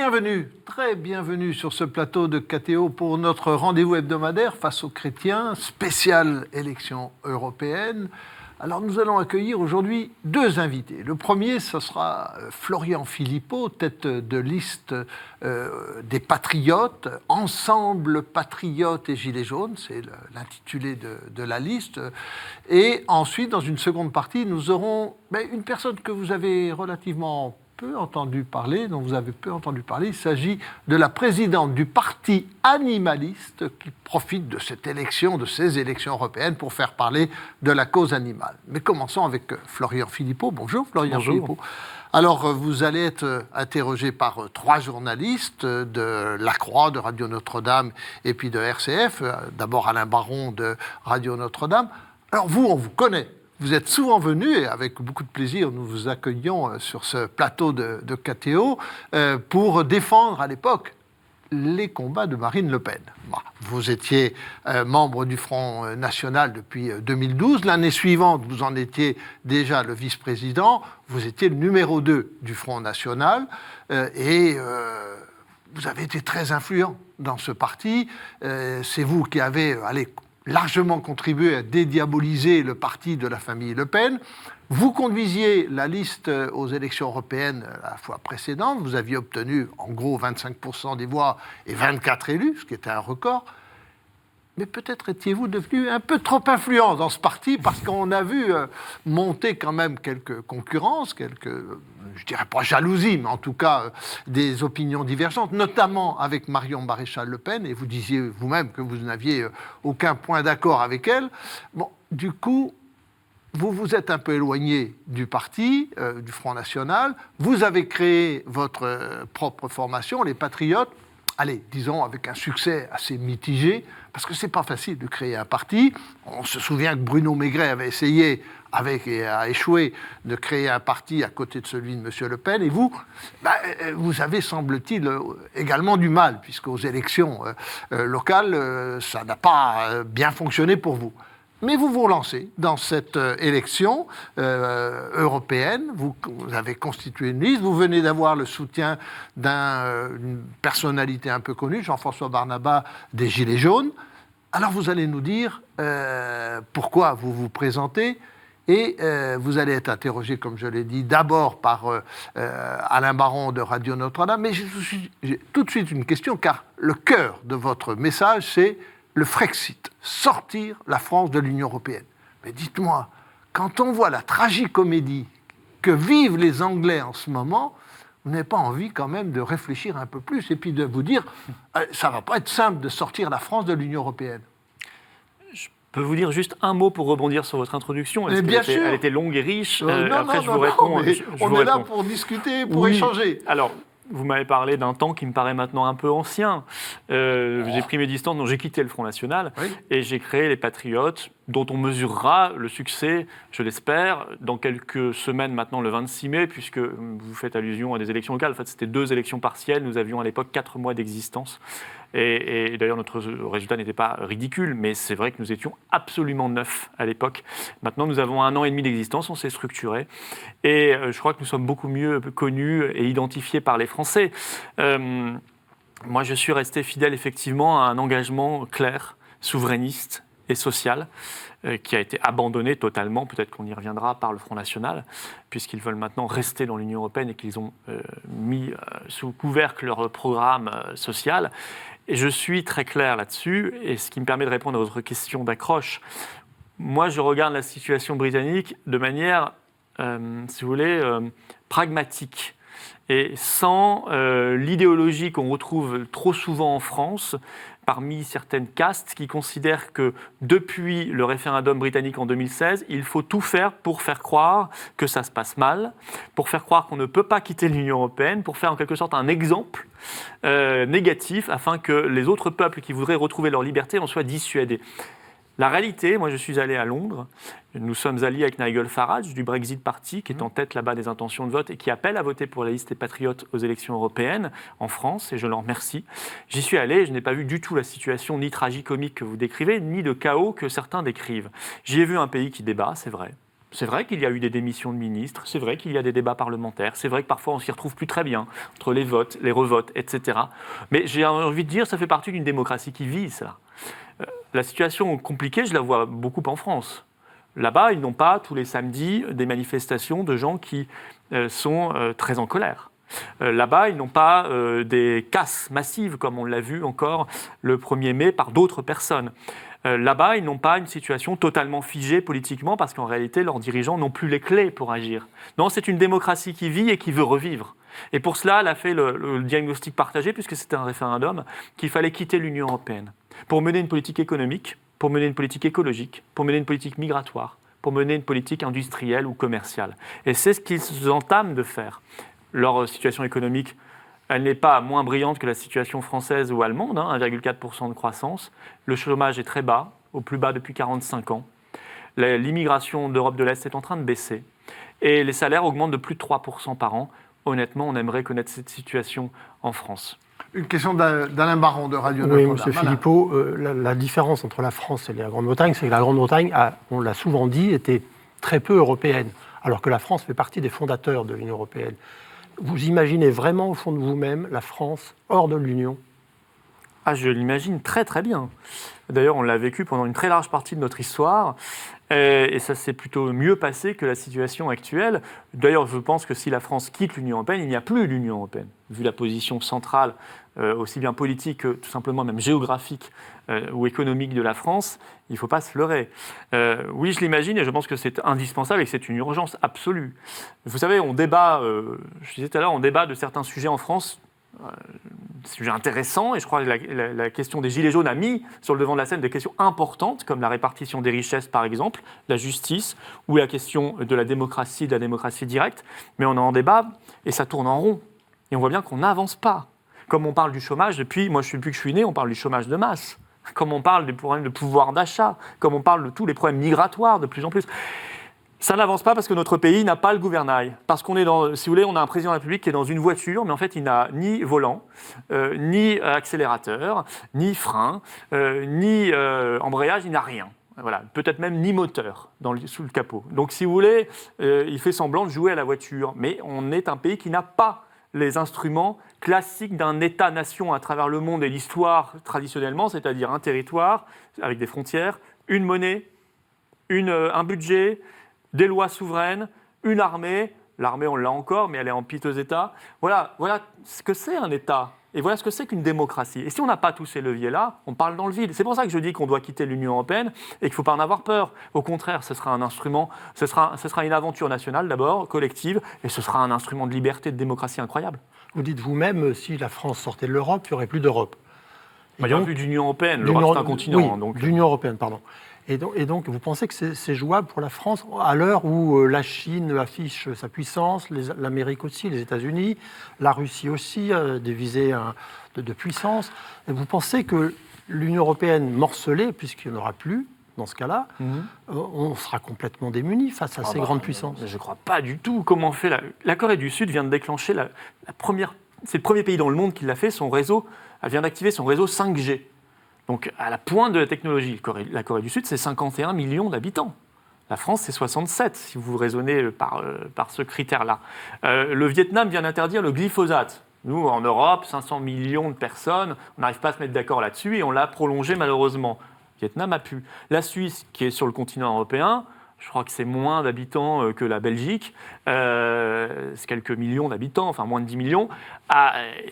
bienvenue, très bienvenue sur ce plateau de KTO pour notre rendez-vous hebdomadaire face aux chrétiens, spéciale élection européenne. Alors nous allons accueillir aujourd'hui deux invités. Le premier, ce sera Florian Philippot, tête de liste des Patriotes, Ensemble Patriotes et Gilets jaunes, c'est l'intitulé de la liste. Et ensuite, dans une seconde partie, nous aurons une personne que vous avez relativement peu entendu parler, dont vous avez peu entendu parler. Il s'agit de la présidente du parti animaliste qui profite de cette élection, de ces élections européennes pour faire parler de la cause animale. Mais commençons avec Florian Philippot. Bonjour Florian Philippot. Alors vous allez être interrogé par trois journalistes de La Croix, de Radio Notre-Dame et puis de RCF. D'abord Alain Baron de Radio Notre-Dame. Alors vous, on vous connaît. Vous êtes souvent venu, et avec beaucoup de plaisir, nous vous accueillons sur ce plateau de KTO pour défendre à l'époque les combats de Marine Le Pen. Vous étiez membre du Front National depuis 2012. L'année suivante, vous en étiez déjà le vice-président. Vous étiez le numéro 2 du Front National et vous avez été très influent dans ce parti. C'est vous qui avez largement contribué à dédiaboliser le parti de la famille Le Pen. Vous conduisiez la liste aux élections européennes la fois précédente. Vous aviez obtenu en gros 25% des voix et 24 élus, ce qui était un record. Mais peut-être étiez-vous devenu un peu trop influent dans ce parti parce qu'on a vu monter quand même quelques concurrences, je dirais pas jalousie, mais en tout cas des opinions divergentes, notamment avec Marion Maréchal-Le Pen, et vous disiez vous-même que vous n'aviez aucun point d'accord avec elle. Bon, du coup, vous vous êtes un peu éloigné du parti, du Front National. Vous avez créé votre propre formation, les Patriotes. Allez, disons, avec un succès assez mitigé, parce que c'est pas facile de créer un parti. On se souvient que Bruno Maigret avait essayé, et a échoué, de créer un parti à côté de celui de M. Le Pen. Et vous, vous avez, semble-t-il, également du mal, puisqu'aux élections locales, ça n'a pas bien fonctionné pour vous. Mais vous vous relancez dans cette élection européenne, vous avez constitué une liste, vous venez d'avoir le soutien d'une personnalité un peu connue, Jean-François Barnaba des Gilets jaunes. Alors vous allez nous dire pourquoi vous vous présentez et vous allez être interrogé, comme je l'ai dit, d'abord par Alain Baron de Radio Notre-Dame. Mais j'ai tout de suite une question, car le cœur de votre message, c'est le Frexit, sortir la France de l'Union européenne. Mais dites-moi, quand on voit la tragicomédie que vivent les Anglais en ce moment, vous n'avez pas envie quand même de réfléchir un peu plus et puis de vous dire, ça ne va pas être simple de sortir la France de l'Union européenne. Je peux vous dire juste un mot pour rebondir sur votre introduction. Elle était longue et riche. Je vous réponds. On est là pour discuter, pour échanger. Alors, vous m'avez parlé d'un temps qui me paraît maintenant un peu ancien. J'ai pris mes distances, donc j'ai quitté le Front National et j'ai créé les Patriotes, dont on mesurera le succès, je l'espère, dans quelques semaines maintenant, le 26 mai, puisque vous faites allusion à des élections locales. En fait, c'était 2 élections partielles. Nous avions à l'époque 4 mois d'existence. Et d'ailleurs, notre résultat n'était pas ridicule, mais c'est vrai que nous étions absolument neufs à l'époque. Maintenant, nous avons 1 an et demi d'existence, on s'est structuré. Et je crois que nous sommes beaucoup mieux connus et identifiés par les Français. Moi, je suis resté fidèle, effectivement, à un engagement clair, souverainiste et social, qui a été abandonné totalement, peut-être qu'on y reviendra, par le Front National, puisqu'ils veulent maintenant rester dans l'Union européenne et qu'ils ont mis sous couvercle leur programme social. Et je suis très clair là-dessus, et ce qui me permet de répondre à votre question d'accroche. Moi, je regarde la situation britannique de manière, si vous voulez, pragmatique, et sans l'idéologie qu'on retrouve trop souvent en France, parmi certaines castes qui considèrent que depuis le référendum britannique en 2016, il faut tout faire pour faire croire que ça se passe mal, pour faire croire qu'on ne peut pas quitter l'Union européenne, pour faire en quelque sorte un exemple négatif afin que les autres peuples qui voudraient retrouver leur liberté en soient dissuadés. La réalité, moi je suis allé à Londres, nous sommes alliés avec Nigel Farage du Brexit Party, qui est en tête là-bas des intentions de vote et qui appelle à voter pour la liste des Patriotes aux élections européennes en France, et je l'en remercie. J'y suis allé et je n'ai pas vu du tout la situation ni tragicomique que vous décrivez, ni de chaos que certains décrivent. J'y ai vu un pays qui débat, c'est vrai, C'est vrai qu'il y a eu des démissions de ministres, c'est vrai qu'il y a des débats parlementaires, c'est vrai que parfois on s'y retrouve plus très bien, entre les votes, les revotes, etc. Mais j'ai envie de dire, ça fait partie d'une démocratie qui vit, ça. La situation compliquée, je la vois beaucoup en France. Là-bas, ils n'ont pas tous les samedis des manifestations de gens qui sont très en colère. Là-bas, ils n'ont pas des casses massives, comme on l'a vu encore le 1er mai par d'autres personnes. Là-bas, ils n'ont pas une situation totalement figée politiquement parce qu'en réalité, leurs dirigeants n'ont plus les clés pour agir. Non, c'est une démocratie qui vit et qui veut revivre. Et pour cela, elle a fait le diagnostic partagé, puisque c'était un référendum, qu'il fallait quitter l'Union européenne pour mener une politique économique, pour mener une politique écologique, pour mener une politique migratoire, pour mener une politique industrielle ou commerciale. Et c'est ce qu'ils entament de faire. Leur situation économique, elle n'est pas moins brillante que la situation française ou allemande, 1,4% de croissance. Le chômage est très bas, au plus bas depuis 45 ans. L'immigration d'Europe de l'Est est en train de baisser. Et les salaires augmentent de plus de 3% par an. Honnêtement, on aimerait connaître cette situation en France. Une question d'Alain Baron de Radio Oui, Notre-Dame. M. Philippot, la différence entre la France et la Grande-Bretagne, c'est que la Grande-Bretagne, on l'a souvent dit, était très peu européenne, alors que la France fait partie des fondateurs de l'Union européenne. Vous imaginez vraiment au fond de vous-même la France hors de l'Union ? Ah, je l'imagine très très bien. D'ailleurs, on l'a vécu pendant une très large partie de notre histoire, et ça s'est plutôt mieux passé que la situation actuelle. D'ailleurs, je pense que si la France quitte l'Union européenne, il n'y a plus l'Union européenne. Vu la position centrale, aussi bien politique que tout simplement même géographique ou économique de la France, il ne faut pas se leurrer. Oui, je l'imagine, et je pense que c'est indispensable et que c'est une urgence absolue. Vous savez, on débat, je disais tout à l'heure, on débat de certains sujets en France, sujet intéressant, et je crois que la question des Gilets jaunes a mis sur le devant de la scène des questions importantes, comme la répartition des richesses, par exemple, la justice, ou la question de la démocratie directe. Mais on est en débat, et ça tourne en rond. Et on voit bien qu'on n'avance pas. Comme on parle du chômage, depuis que je suis né, on parle du chômage de masse. Comme on parle des problèmes de pouvoir d'achat, comme on parle de tous les problèmes migratoires de plus en plus. Ça n'avance pas parce que notre pays n'a pas le gouvernail. Parce qu'on est si vous voulez, on a un président de la République qui est dans une voiture, mais en fait, il n'a ni volant, ni accélérateur, ni frein, ni embrayage, il n'a rien. Voilà, peut-être même ni moteur sous le capot. Donc, si vous voulez, il fait semblant de jouer à la voiture. Mais on est un pays qui n'a pas les instruments classiques d'un État-nation à travers le monde et l'histoire traditionnellement, c'est-à-dire un territoire avec des frontières, une monnaie, un budget, des lois souveraines, une armée. L'armée, on l'a encore, mais elle est en piteux état. Voilà ce que c'est un État. Et voilà ce que c'est qu'une démocratie. Et si on n'a pas tous ces leviers-là, on parle dans le vide. C'est pour ça que je dis qu'on doit quitter l'Union européenne et qu'il ne faut pas en avoir peur. Au contraire, ce sera un instrument, ce sera une aventure nationale d'abord, collective, et ce sera un instrument de liberté et de démocratie incroyable. Vous dites vous-même, si la France sortait de l'Europe, il n'y aurait plus d'Europe. Il n'y aurait plus d'Union européenne. L'Europe, c'est un continent. Oui, d'Union européenne, pardon. Et donc, vous pensez que c'est jouable pour la France à l'heure où la Chine affiche sa puissance, l'Amérique aussi, les États-Unis, la Russie aussi, des visées de puissance. Et vous pensez que l'Union européenne morcelée, puisqu'il n'y en aura plus, dans ce cas-là, on sera complètement démunis face à ces grandes puissances? Je ne crois pas du tout. Comment on fait la Corée du Sud vient de déclencher la première... C'est le premier pays dans le monde qui l'a fait, elle vient d'activer son réseau 5G. Donc, à la pointe de la technologie, la Corée du Sud, c'est 51 millions d'habitants. La France, c'est 67, si vous raisonnez par ce critère-là. Le Vietnam vient d'interdire le glyphosate. Nous, en Europe, 500 millions de personnes, on n'arrive pas à se mettre d'accord là-dessus et on l'a prolongé malheureusement. Le Vietnam a pu. La Suisse, qui est sur le continent européen, je crois que c'est moins d'habitants que la Belgique, c'est quelques millions d'habitants, enfin moins de 10 millions,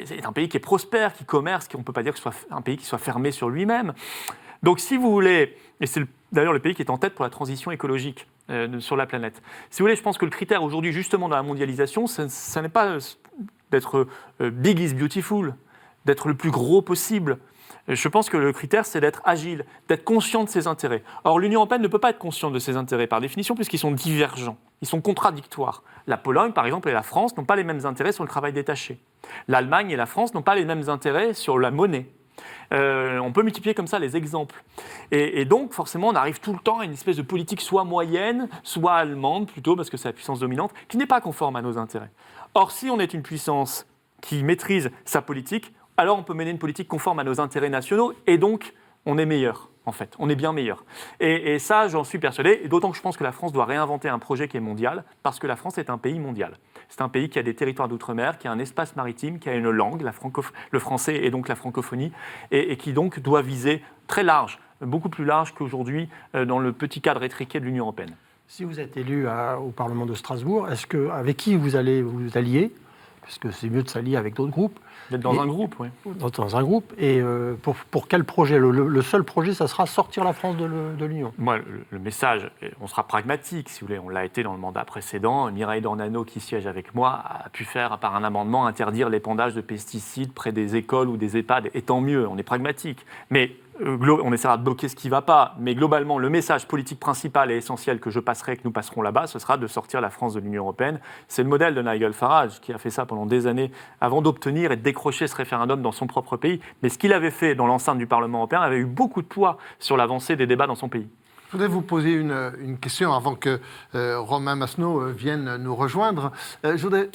c'est un pays qui est prospère, qui commerce, on ne peut pas dire que ce soit un pays qui soit fermé sur lui-même. Donc si vous voulez, et c'est d'ailleurs le pays qui est en tête pour la transition écologique sur la planète, si vous voulez, je pense que le critère aujourd'hui justement dans la mondialisation, ce n'est pas d'être big is beautiful, d'être le plus gros possible. Je pense que le critère, c'est d'être agile, d'être conscient de ses intérêts. Or, l'Union européenne ne peut pas être consciente de ses intérêts par définition, puisqu'ils sont divergents, ils sont contradictoires. La Pologne, par exemple, et la France n'ont pas les mêmes intérêts sur le travail détaché. L'Allemagne et la France n'ont pas les mêmes intérêts sur la monnaie. On peut multiplier comme ça les exemples. Et donc, forcément, on arrive tout le temps à une espèce de politique soit moyenne, soit allemande, plutôt, parce que c'est la puissance dominante, qui n'est pas conforme à nos intérêts. Or, si on est une puissance qui maîtrise sa politique, alors on peut mener une politique conforme à nos intérêts nationaux, et donc on est meilleur. en fait. On est bien meilleur. Et ça, j'en suis persuadé, et d'autant que je pense que la France doit réinventer un projet qui est mondial, parce que la France est un pays mondial. C'est un pays qui a des territoires d'outre-mer, qui a un espace maritime, qui a une langue, le français et donc la francophonie, et qui donc doit viser très large, beaucoup plus large qu'aujourd'hui dans le petit cadre étriqué de l'Union européenne. Si vous êtes élu au Parlement de Strasbourg, avec qui vous allez vous allier? Puisque c'est mieux de s'allier avec d'autres groupes. D'être dans un groupe, oui. Dans un groupe. Et pour quel projet? Le seul projet, ça sera sortir la France de l'Union. Moi, le message, on sera pragmatique, si vous voulez. On l'a été dans le mandat précédent. Mireille Dornano, qui siège avec moi, a pu faire, par un amendement, interdire l'épandage de pesticides près des écoles ou des EHPAD. Et tant mieux, on est pragmatique. Mais on essaiera de bloquer ce qui ne va pas. Mais globalement, le message politique principal et essentiel que je passerai, que nous passerons là-bas, ce sera de sortir la France de l'Union européenne. C'est le modèle de Nigel Farage, qui a fait ça pendant des années avant d'obtenir et de décrocher ce référendum dans son propre pays. Mais ce qu'il avait fait dans l'enceinte du Parlement européen avait eu beaucoup de poids sur l'avancée des débats dans son pays. Je voudrais vous poser une question avant que Romain Masneau vienne nous rejoindre. De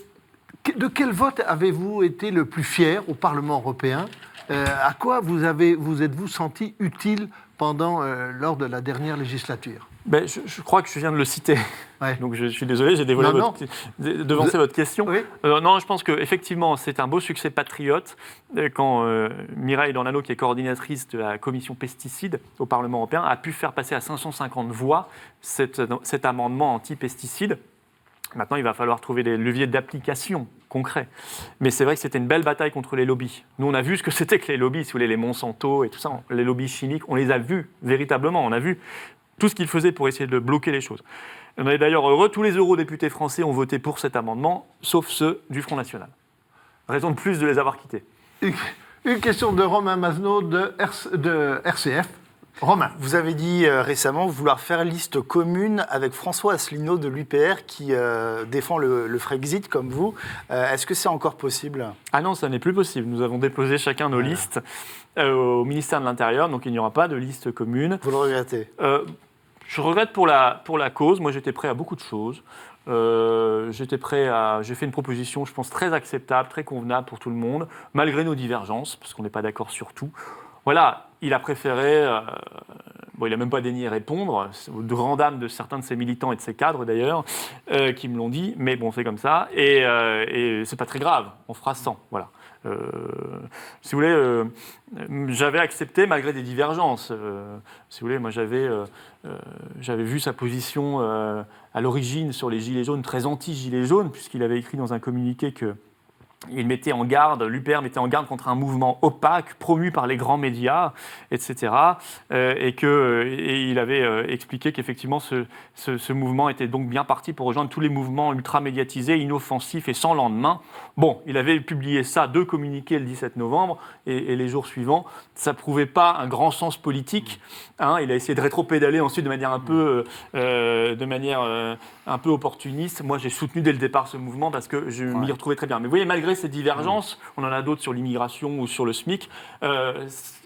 quel vote avez-vous été le plus fier au Parlement européen? À quoi vous êtes-vous senti utile lors de la dernière législature? Je crois que je viens de le citer. Ouais. Donc je suis désolé, j'ai devancé votre question. Oui. Non, je pense qu'effectivement, c'est un beau succès patriote quand Mireille Dornano, qui est coordinatrice de la commission pesticides au Parlement européen, a pu faire passer à 550 voix cet amendement anti-pesticides. Maintenant, il va falloir trouver des leviers d'application concrets. Mais c'est vrai que c'était une belle bataille contre les lobbies. Nous, on a vu ce que c'était que les lobbies, si vous voulez, les Monsanto et tout ça, les lobbies chimiques, on les a vus véritablement. On a vu tout ce qu'ils faisaient pour essayer de bloquer les choses. On est d'ailleurs heureux, tous les eurodéputés français ont voté pour cet amendement, sauf ceux du Front National. Raison de plus de les avoir quittés. Une question de Romain Masneau de RCF. Romain. Vous avez dit récemment vouloir faire liste commune avec François Asselineau de l'UPR qui défend le Frexit comme vous. Est-ce que c'est encore possible? Ah non, ça n'est plus possible. Nous avons déposé chacun nos listes au ministère de l'Intérieur, donc il n'y aura pas de liste commune. Vous le regrettez? Je regrette pour la cause. Moi, j'étais prêt à beaucoup de choses. J'ai fait une proposition, je pense, très acceptable, très convenable pour tout le monde, malgré nos divergences, parce qu'on n'est pas d'accord sur tout. Voilà, il a préféré, il n'a même pas daigné répondre, aux grandes dames de certains de ses militants et de ses cadres d'ailleurs, qui me l'ont dit, mais bon, c'est comme ça, et c'est pas très grave, on fera 100, voilà. Si vous voulez, j'avais accepté malgré des divergences. Si vous voulez, moi j'avais vu sa position à l'origine sur les gilets jaunes, très anti-gilets jaunes, puisqu'il avait écrit dans un communiqué que il mettait en garde, l'UPR mettait en garde contre un mouvement opaque, promu par les grands médias, etc. Et il avait expliqué qu'effectivement ce mouvement était donc bien parti pour rejoindre tous les mouvements ultra-médiatisés, inoffensifs et sans lendemain. Bon, il avait publié ça, 2 communiqués le 17 novembre, et les jours suivants, ça ne prouvait pas un grand sens politique. Hein, il a essayé de rétro-pédaler ensuite de manière un peu opportuniste. Moi, j'ai soutenu dès le départ ce mouvement parce que je m'y retrouvais très bien. Mais vous voyez, malgré ces divergences, on en a d'autres sur l'immigration ou sur le SMIC,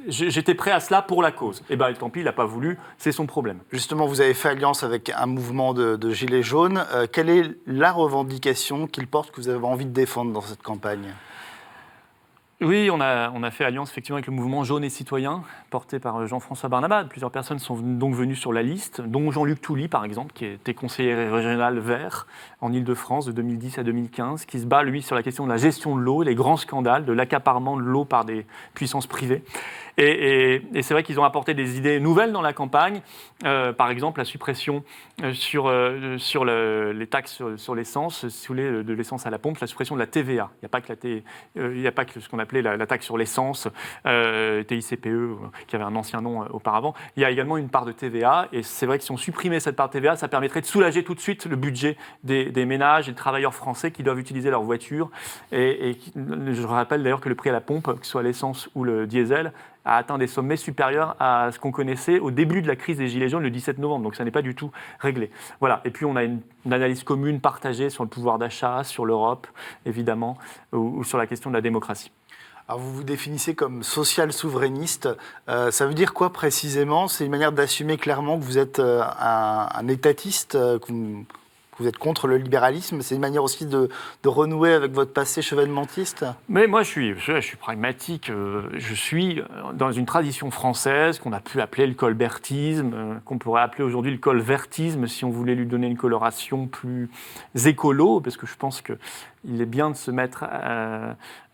j'étais prêt à cela pour la cause. Et bien, tant pis, il n'a pas voulu, c'est son problème. Justement, vous avez fait alliance avec un mouvement de gilets jaunes. Quelle est la revendication qu'il porte que vous avez envie de défendre dans cette campagne ? Oui, on a fait alliance effectivement avec le mouvement Jaune et Citoyen, porté par Jean-François Barnabas. Plusieurs personnes sont donc venues sur la liste, dont Jean-Luc Touly, par exemple, qui était conseiller régional vert en Ile-de-France de 2010 à 2015, qui se bat, lui, sur la question de la gestion de l'eau, les grands scandales de l'accaparement de l'eau par des puissances privées. Et c'est vrai qu'ils ont apporté des idées nouvelles dans la campagne, par exemple la suppression sur les taxes sur l'essence, si vous voulez, de l'essence à la pompe, la suppression de la TVA. Il n'y a pas que ce qu'on appelait la taxe sur l'essence, TICPE, qui avait un ancien nom auparavant. Il y a également une part de TVA, et c'est vrai que si on supprimait cette part de TVA, ça permettrait de soulager tout de suite le budget des ménages et des travailleurs français qui doivent utiliser leur voiture. Et je rappelle d'ailleurs que le prix à la pompe, que ce soit l'essence ou le diesel, a atteint des sommets supérieurs à ce qu'on connaissait au début de la crise des Gilets jaunes le 17 novembre. Donc ça n'est pas du tout réglé. Voilà. Et puis on a une analyse commune partagée sur le pouvoir d'achat, sur l'Europe, évidemment, ou sur la question de la démocratie. Alors vous vous définissez comme social-souverainiste. Ça veut dire quoi précisément ? C'est une manière d'assumer clairement que vous êtes un étatiste, que vous Vous êtes contre le libéralisme. C'est une manière aussi de renouer avec votre passé chevènementiste. Mais moi, je suis pragmatique. Je suis dans une tradition française qu'on a pu appeler le colbertisme, qu'on pourrait appeler aujourd'hui le colvertisme, si on voulait lui donner une coloration plus écolo, parce que je pense qu'il est bien de se mettre,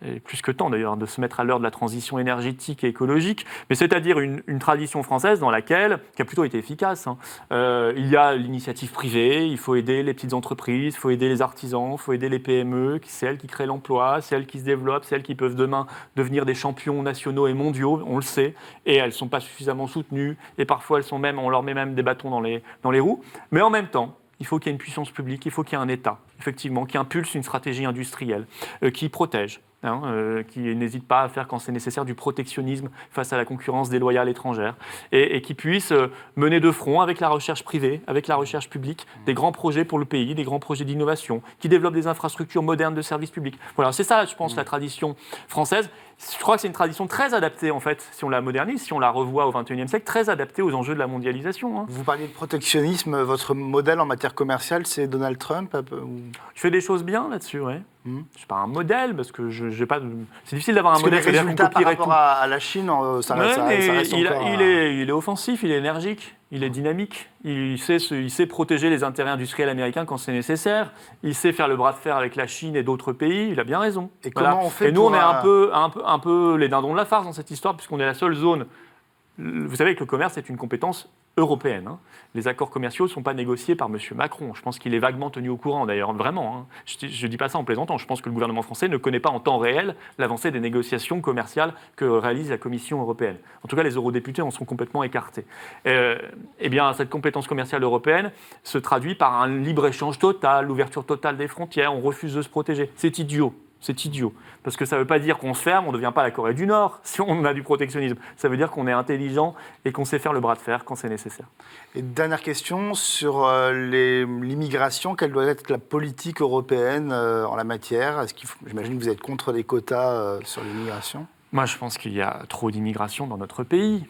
et plus que temps d'ailleurs, de se mettre à l'heure de la transition énergétique et écologique, mais c'est-à-dire une tradition française dans laquelle, qui a plutôt été efficace, il y a l'initiative privée, il faut aider les petites entreprises, il faut aider les artisans, il faut aider les PME, c'est elles qui créent l'emploi, c'est elles qui se développent, c'est elles qui peuvent demain devenir des champions nationaux et mondiaux, on le sait, et elles ne sont pas suffisamment soutenues, et parfois on leur met même des bâtons dans les roues, mais en même temps, il faut qu'il y ait une puissance publique, il faut qu'il y ait un État, effectivement, qui impulse une stratégie industrielle, qui protège, qui n'hésite pas à faire, quand c'est nécessaire, du protectionnisme face à la concurrence déloyale étrangère, et qui puisse mener de front avec la recherche privée, avec la recherche publique, des grands projets pour le pays, des grands projets d'innovation, qui développent des infrastructures modernes de services publics. Voilà, c'est ça, je pense, la tradition française. Je crois que c'est une tradition très adaptée, en fait, si on la modernise, si on la revoit au XXIe siècle, très adaptée aux enjeux de la mondialisation. Vous parliez de protectionnisme. Votre modèle en matière commerciale, c'est Donald Trump Je fais des choses bien là-dessus, oui. Je ne suis pas un modèle, parce que j'ai pas. C'est difficile d'avoir un modèle. Les résultats par rapport à la Chine, ça reste encore... Il est offensif, il est énergique, il est dynamique. Il sait protéger les intérêts industriels américains quand c'est nécessaire. Il sait faire le bras de fer avec la Chine et d'autres pays. Il a bien raison. Et comment on fait nous, on est un peu les dindons de la farce dans cette histoire, puisqu'on est la seule zone. Vous savez que le commerce est une compétence européenne. Les accords commerciaux ne sont pas négociés par M. Macron. Je pense qu'il est vaguement tenu au courant, d'ailleurs, vraiment. Je ne dis pas ça en plaisantant. Je pense que le gouvernement français ne connaît pas en temps réel l'avancée des négociations commerciales que réalise la Commission européenne. En tout cas, les eurodéputés en sont complètement écartés. Eh bien, cette compétence commerciale européenne se traduit par un libre-échange total, l'ouverture totale des frontières, on refuse de se protéger. C'est idiot. C'est idiot. Parce que ça ne veut pas dire qu'on se ferme, on ne devient pas la Corée du Nord si on a du protectionnisme. Ça veut dire qu'on est intelligent et qu'on sait faire le bras de fer quand c'est nécessaire. Et dernière question sur l'immigration. Quelle doit être la politique européenne en la matière? J'imagine que vous êtes contre les quotas sur l'immigration. Moi, je pense qu'il y a trop d'immigration dans notre pays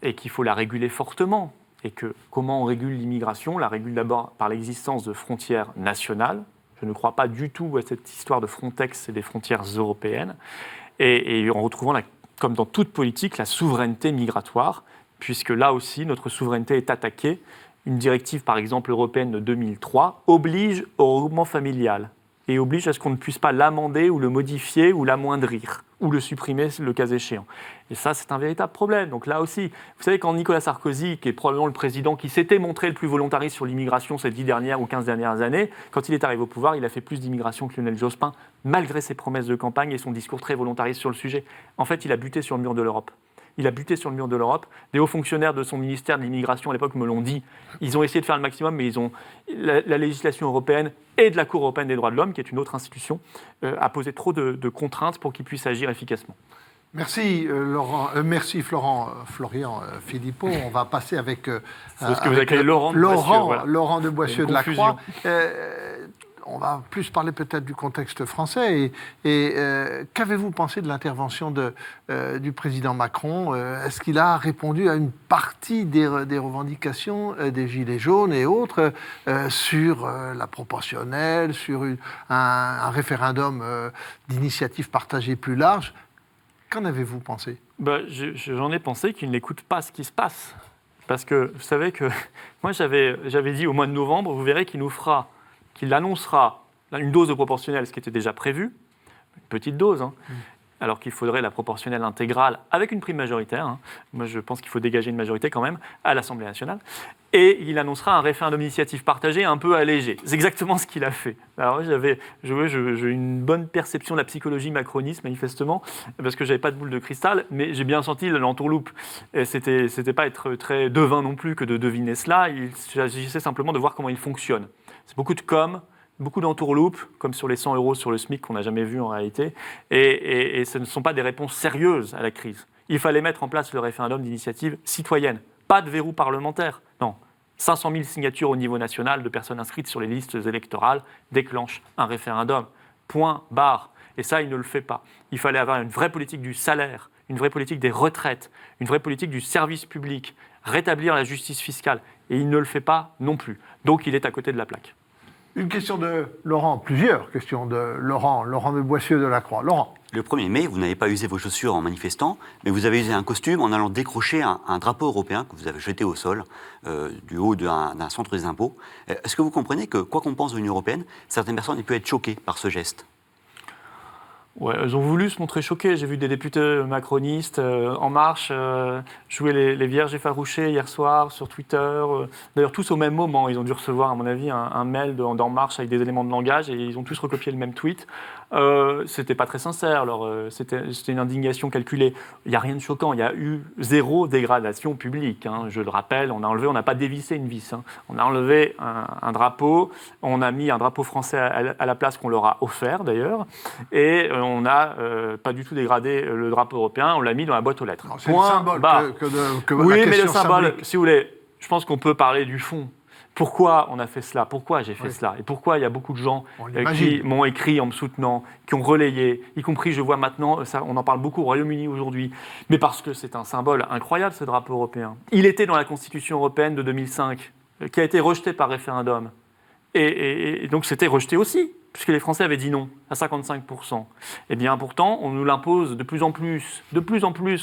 et qu'il faut la réguler fortement. Et que comment on régule l'immigration? On la régule d'abord par l'existence de frontières nationales. Je ne crois pas du tout à cette histoire de Frontex et des frontières européennes. Et en retrouvant, comme dans toute politique, la souveraineté migratoire, puisque là aussi, notre souveraineté est attaquée. Une directive, par exemple, européenne de 2003, oblige au regroupement familial et oblige à ce qu'on ne puisse pas l'amender ou le modifier ou l'amoindrir ou le supprimer le cas échéant. Et ça, c'est un véritable problème. Donc là aussi, vous savez, quand Nicolas Sarkozy, qui est probablement le président qui s'était montré le plus volontariste sur l'immigration ces 10 dernières ou 15 dernières années, quand il est arrivé au pouvoir, il a fait plus d'immigration que Lionel Jospin, malgré ses promesses de campagne et son discours très volontariste sur le sujet. En fait, il a buté sur le mur de l'Europe. Il a buté sur le mur de l'Europe. Des hauts fonctionnaires de son ministère de l'immigration à l'époque me l'ont dit. Ils ont essayé de faire le maximum, mais la législation européenne et de la Cour européenne des droits de l'homme, qui est une autre institution, a posé trop de contraintes pour qu'ils puissent agir efficacement. Merci Florian Philippot. On va passer avec, ce que vous appelez Laurent de Boissieu de la Croix. On va plus parler peut-être du contexte français. Et qu'avez-vous pensé de l'intervention du président Macron? Est-ce qu'il a répondu à une partie des revendications des Gilets jaunes et autres sur la proportionnelle, sur un référendum d'initiative partagée plus large? Qu'en avez-vous pensé? J'en ai pensé qu'il n'écoute pas ce qui se passe. Parce que vous savez que moi j'avais dit au mois de novembre, vous verrez qu'il annoncera une dose de proportionnelle, ce qui était déjà prévu, une petite dose, alors qu'il faudrait la proportionnelle intégrale avec une prime majoritaire. Moi, je pense qu'il faut dégager une majorité quand même à l'Assemblée nationale. Et il annoncera un référendum d'initiative partagée un peu allégé. C'est exactement ce qu'il a fait. Alors, j'ai une bonne perception de la psychologie macroniste, manifestement, parce que je n'avais pas de boule de cristal, mais j'ai bien senti l'entourloupe. C'était pas être très devin non plus que de deviner cela. Il s'agissait simplement de voir comment il fonctionne. C'est beaucoup de com', beaucoup d'entourloupes, comme sur les 100 € sur le SMIC qu'on n'a jamais vu en réalité. Et ce ne sont pas des réponses sérieuses à la crise. Il fallait mettre en place le référendum d'initiative citoyenne. Pas de verrou parlementaire. Non. 500 000 signatures au niveau national de personnes inscrites sur les listes électorales déclenchent un référendum. Point, barre. Et ça, il ne le fait pas. Il fallait avoir une vraie politique du salaire, une vraie politique des retraites, une vraie politique du service public, rétablir la justice fiscale. Et il ne le fait pas non plus. Donc il est à côté de la plaque. Une question de Laurent, plusieurs questions de Laurent de Boissieu de la Croix. Laurent. Le 1er mai, vous n'avez pas usé vos chaussures en manifestant, mais vous avez usé un costume en allant décrocher un drapeau européen que vous avez jeté au sol du haut d'un centre des impôts. Est-ce que vous comprenez que, quoi qu'on pense de l'Union européenne, certaines personnes peuvent être choquées par ce geste ? Ouais, ils ont voulu se montrer choqués. J'ai vu des députés macronistes En Marche jouer les vierges effarouchées hier soir sur Twitter. D'ailleurs, tous au même moment. Ils ont dû recevoir, à mon avis, un mail d'En Marche avec des éléments de langage et ils ont tous recopié le même tweet. C'était pas très sincère. Alors, c'était une indignation calculée. Il n'y a rien de choquant. Il y a eu 0 dégradation publique. Hein. Je le rappelle, on n'a pas dévissé une vis. Hein. On a enlevé un drapeau. On a mis un drapeau français à la place qu'on leur a offert, d'ailleurs. Et on n'a pas du tout dégradé le drapeau européen, on l'a mis dans la boîte aux lettres. C'est le symbole que oui, la mais le question symbole, symbolique. si vous voulez, je pense qu'on peut parler du fond. Pourquoi on a fait cela ? Pourquoi j'ai fait cela ? Et pourquoi il y a beaucoup de gens qui m'ont écrit en me soutenant, qui ont relayé, y compris, je vois maintenant, on en parle beaucoup au Royaume-Uni aujourd'hui, mais parce que c'est un symbole incroyable, ce drapeau européen. Il était dans la Constitution européenne de 2005, qui a été rejeté par référendum. Et donc c'était rejeté aussi, puisque les Français avaient dit non à 55%. Eh bien pourtant, on nous l'impose de plus en plus,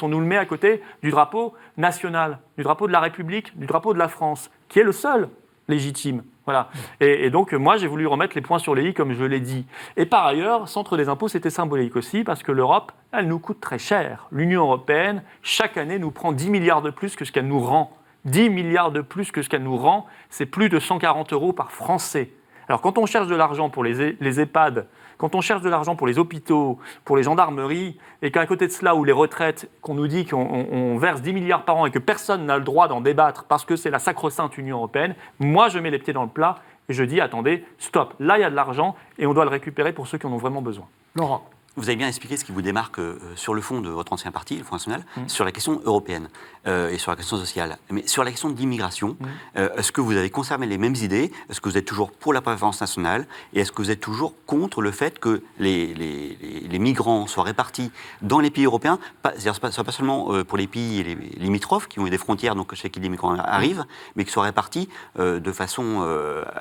on nous le met à côté du drapeau national, du drapeau de la République, du drapeau de la France, qui est le seul légitime. Voilà. Et donc moi j'ai voulu remettre les points sur les i comme je l'ai dit. Et par ailleurs, centre des impôts, c'était symbolique aussi, parce que l'Europe, elle nous coûte très cher. L'Union européenne, chaque année, nous prend 10 milliards de plus que ce qu'elle nous rend. 10 milliards de plus que ce qu'elle nous rend, c'est plus de 140 € par Français. Alors quand on cherche de l'argent pour les EHPAD, quand on cherche de l'argent pour les hôpitaux, pour les gendarmeries, et qu'à côté de cela, ou les retraites, qu'on nous dit qu'on verse 10 milliards par an et que personne n'a le droit d'en débattre parce que c'est la sacro-sainte Union européenne, moi je mets les pieds dans le plat et je dis attendez, stop, là il y a de l'argent et on doit le récupérer pour ceux qui en ont vraiment besoin. Laurent. Vous avez bien expliqué ce qui vous démarque sur le fond de votre ancien parti, le Front National, sur la question européenne et sur la question sociale. Mais sur la question de l'immigration, est-ce que vous avez conservé les mêmes idées ? Est-ce que vous êtes toujours pour la préférence nationale ? Et est-ce que vous êtes toujours contre le fait que les migrants soient répartis dans les pays européens, c'est-à-dire ce ne soit pas seulement pour les pays limitrophes qui ont des frontières, donc chez qui les migrants arrivent, mais qu'ils soient répartis de façon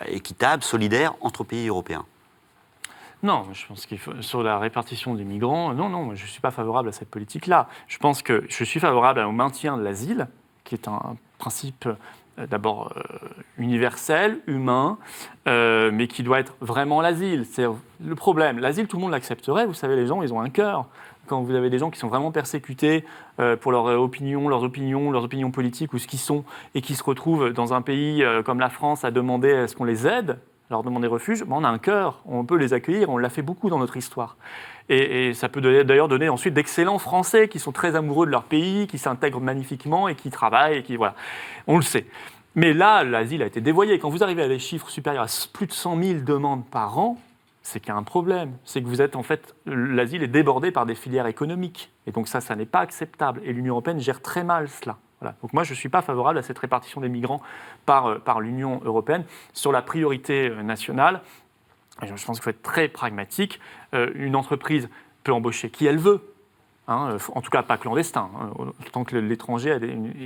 équitable, solidaire entre pays européens ? Non, je pense qu'il faut, sur la répartition des migrants, non, je ne suis pas favorable à cette politique-là. Je pense que je suis favorable au maintien de l'asile, qui est un principe d'abord universel, humain, mais qui doit être vraiment l'asile. C'est le problème. L'asile, tout le monde l'accepterait. Vous savez, les gens, ils ont un cœur. Quand vous avez des gens qui sont vraiment persécutés pour leurs opinions politiques ou ce qu'ils sont, et qui se retrouvent dans un pays comme la France à demander est-ce qu'on les aide, leur demander refuge, on a un cœur, on peut les accueillir, on l'a fait beaucoup dans notre histoire. Et ça peut d'ailleurs donner ensuite d'excellents Français qui sont très amoureux de leur pays, qui s'intègrent magnifiquement et qui travaillent, et qui, voilà. On le sait. Mais là, l'asile a été dévoyé. Quand vous arrivez à des chiffres supérieurs à plus de 100 000 demandes par an, c'est qu'il y a un problème. C'est que vous êtes, en fait, l'asile est débordé par des filières économiques. Et donc ça n'est pas acceptable. Et l'Union européenne gère très mal cela. Voilà. Donc moi, je ne suis pas favorable à cette répartition des migrants par l'Union européenne. Sur la priorité nationale, je pense qu'il faut être très pragmatique. Une entreprise peut embaucher qui elle veut. En tout cas, pas clandestin, tant que l'étranger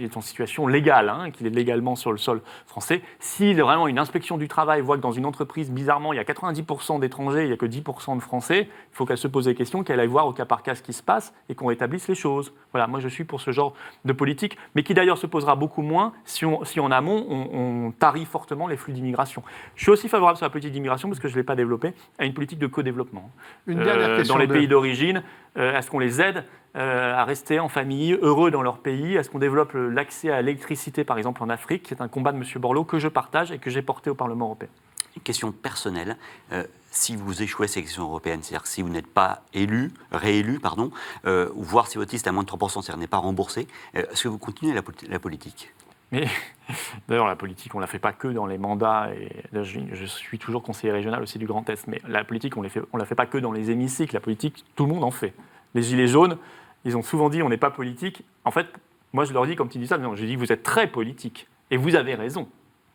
est en situation légale, qu'il est légalement sur le sol français. Si vraiment une inspection du travail voit que dans une entreprise, bizarrement, il y a 90% d'étrangers, il n'y a que 10% de Français, il faut qu'elle se pose des questions, qu'elle aille voir au cas par cas ce qui se passe et qu'on rétablisse les choses. Voilà, moi je suis pour ce genre de politique, mais qui d'ailleurs se posera beaucoup moins si en amont on tarie fortement les flux d'immigration. Je suis aussi favorable sur la politique d'immigration, parce que je ne l'ai pas développée, à une politique de co-développement. Une dernière question dans les pays d'origine, est-ce qu'on les aide à rester en famille, heureux dans leur pays? Est-ce qu'on développe l'accès à l'électricité, par exemple, en Afrique, qui est un combat de M. Borloo que je partage et que j'ai porté au Parlement européen? Une question personnelle. Si vous échouez à ces élections européennes, c'est-à-dire si vous n'êtes pas réélu, ou voire si votre liste est à moins de 3%, c'est-à-dire n'est pas remboursée, est-ce que vous continuez la politique? Mais d'ailleurs, la politique, on ne la fait pas que dans les mandats. Et je suis toujours conseiller régional aussi du Grand Est, mais la politique, on ne la fait pas que dans les hémicycles. La politique, tout le monde en fait. Les Gilets jaunes, ils ont souvent dit on n'est pas politique. En fait, moi je leur dis, comme tu dis ça, non, je dis vous êtes très politique. Et vous avez raison.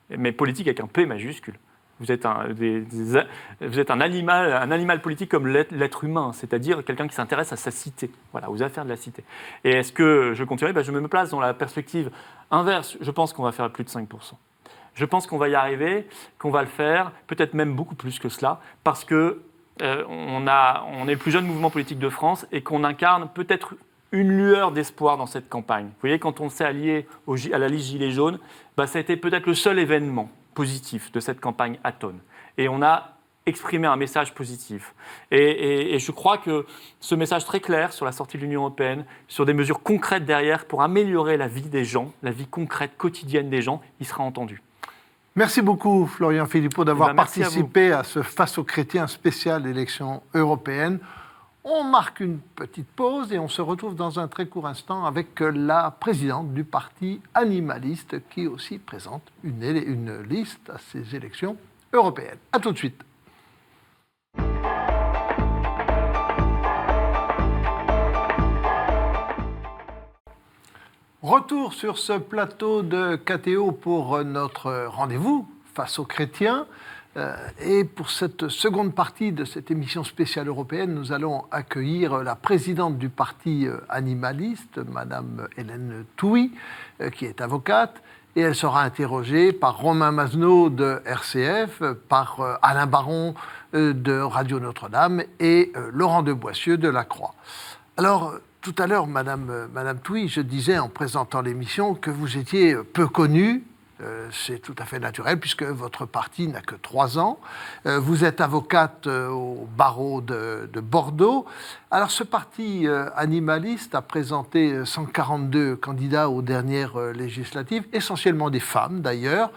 Mais politique avec un P majuscule. Vous êtes un animal politique comme l'être humain, c'est-à-dire quelqu'un qui s'intéresse à sa cité, voilà, aux affaires de la cité. Et est-ce que je continuerai? Je me place dans la perspective inverse. Je pense qu'on va faire plus de 5%. Je pense qu'on va y arriver, qu'on va le faire, peut-être même beaucoup plus que cela, parce que on est le plus jeune mouvement politique de France et qu'on incarne peut-être une lueur d'espoir dans cette campagne. Vous voyez, quand on s'est allié à la liste Gilets jaunes, ça a été peut-être le seul événement positif de cette campagne Aton. Et on a exprimé un message positif. Et je crois que ce message très clair sur la sortie de l'Union européenne, sur des mesures concrètes derrière pour améliorer la vie des gens, la vie concrète, quotidienne des gens, il sera entendu. Merci beaucoup, Florian Philippot, d'avoir participé à ce Face aux chrétiens spécial élection européenne. On marque une petite pause et on se retrouve dans un très court instant avec la présidente du parti animaliste qui aussi présente une liste à ces élections européennes. A tout de suite. Retour sur ce plateau de KTO pour notre rendez-vous Face aux chrétiens. Et pour cette seconde partie de cette émission spéciale européenne, nous allons accueillir la présidente du parti animaliste, Madame Hélène Touy, qui est avocate, et elle sera interrogée par Romain Mazenot de RCF, par Alain Baron de Radio Notre-Dame et Laurent de Boissieu de La Croix. Alors, tout à l'heure, Madame Touy, je disais en présentant l'émission que vous étiez peu connue. C'est tout à fait naturel puisque votre parti n'a que 3 ans. Vous êtes avocate au barreau de Bordeaux. Alors ce parti animaliste a présenté 142 candidats aux dernières législatives, essentiellement des femmes d'ailleurs,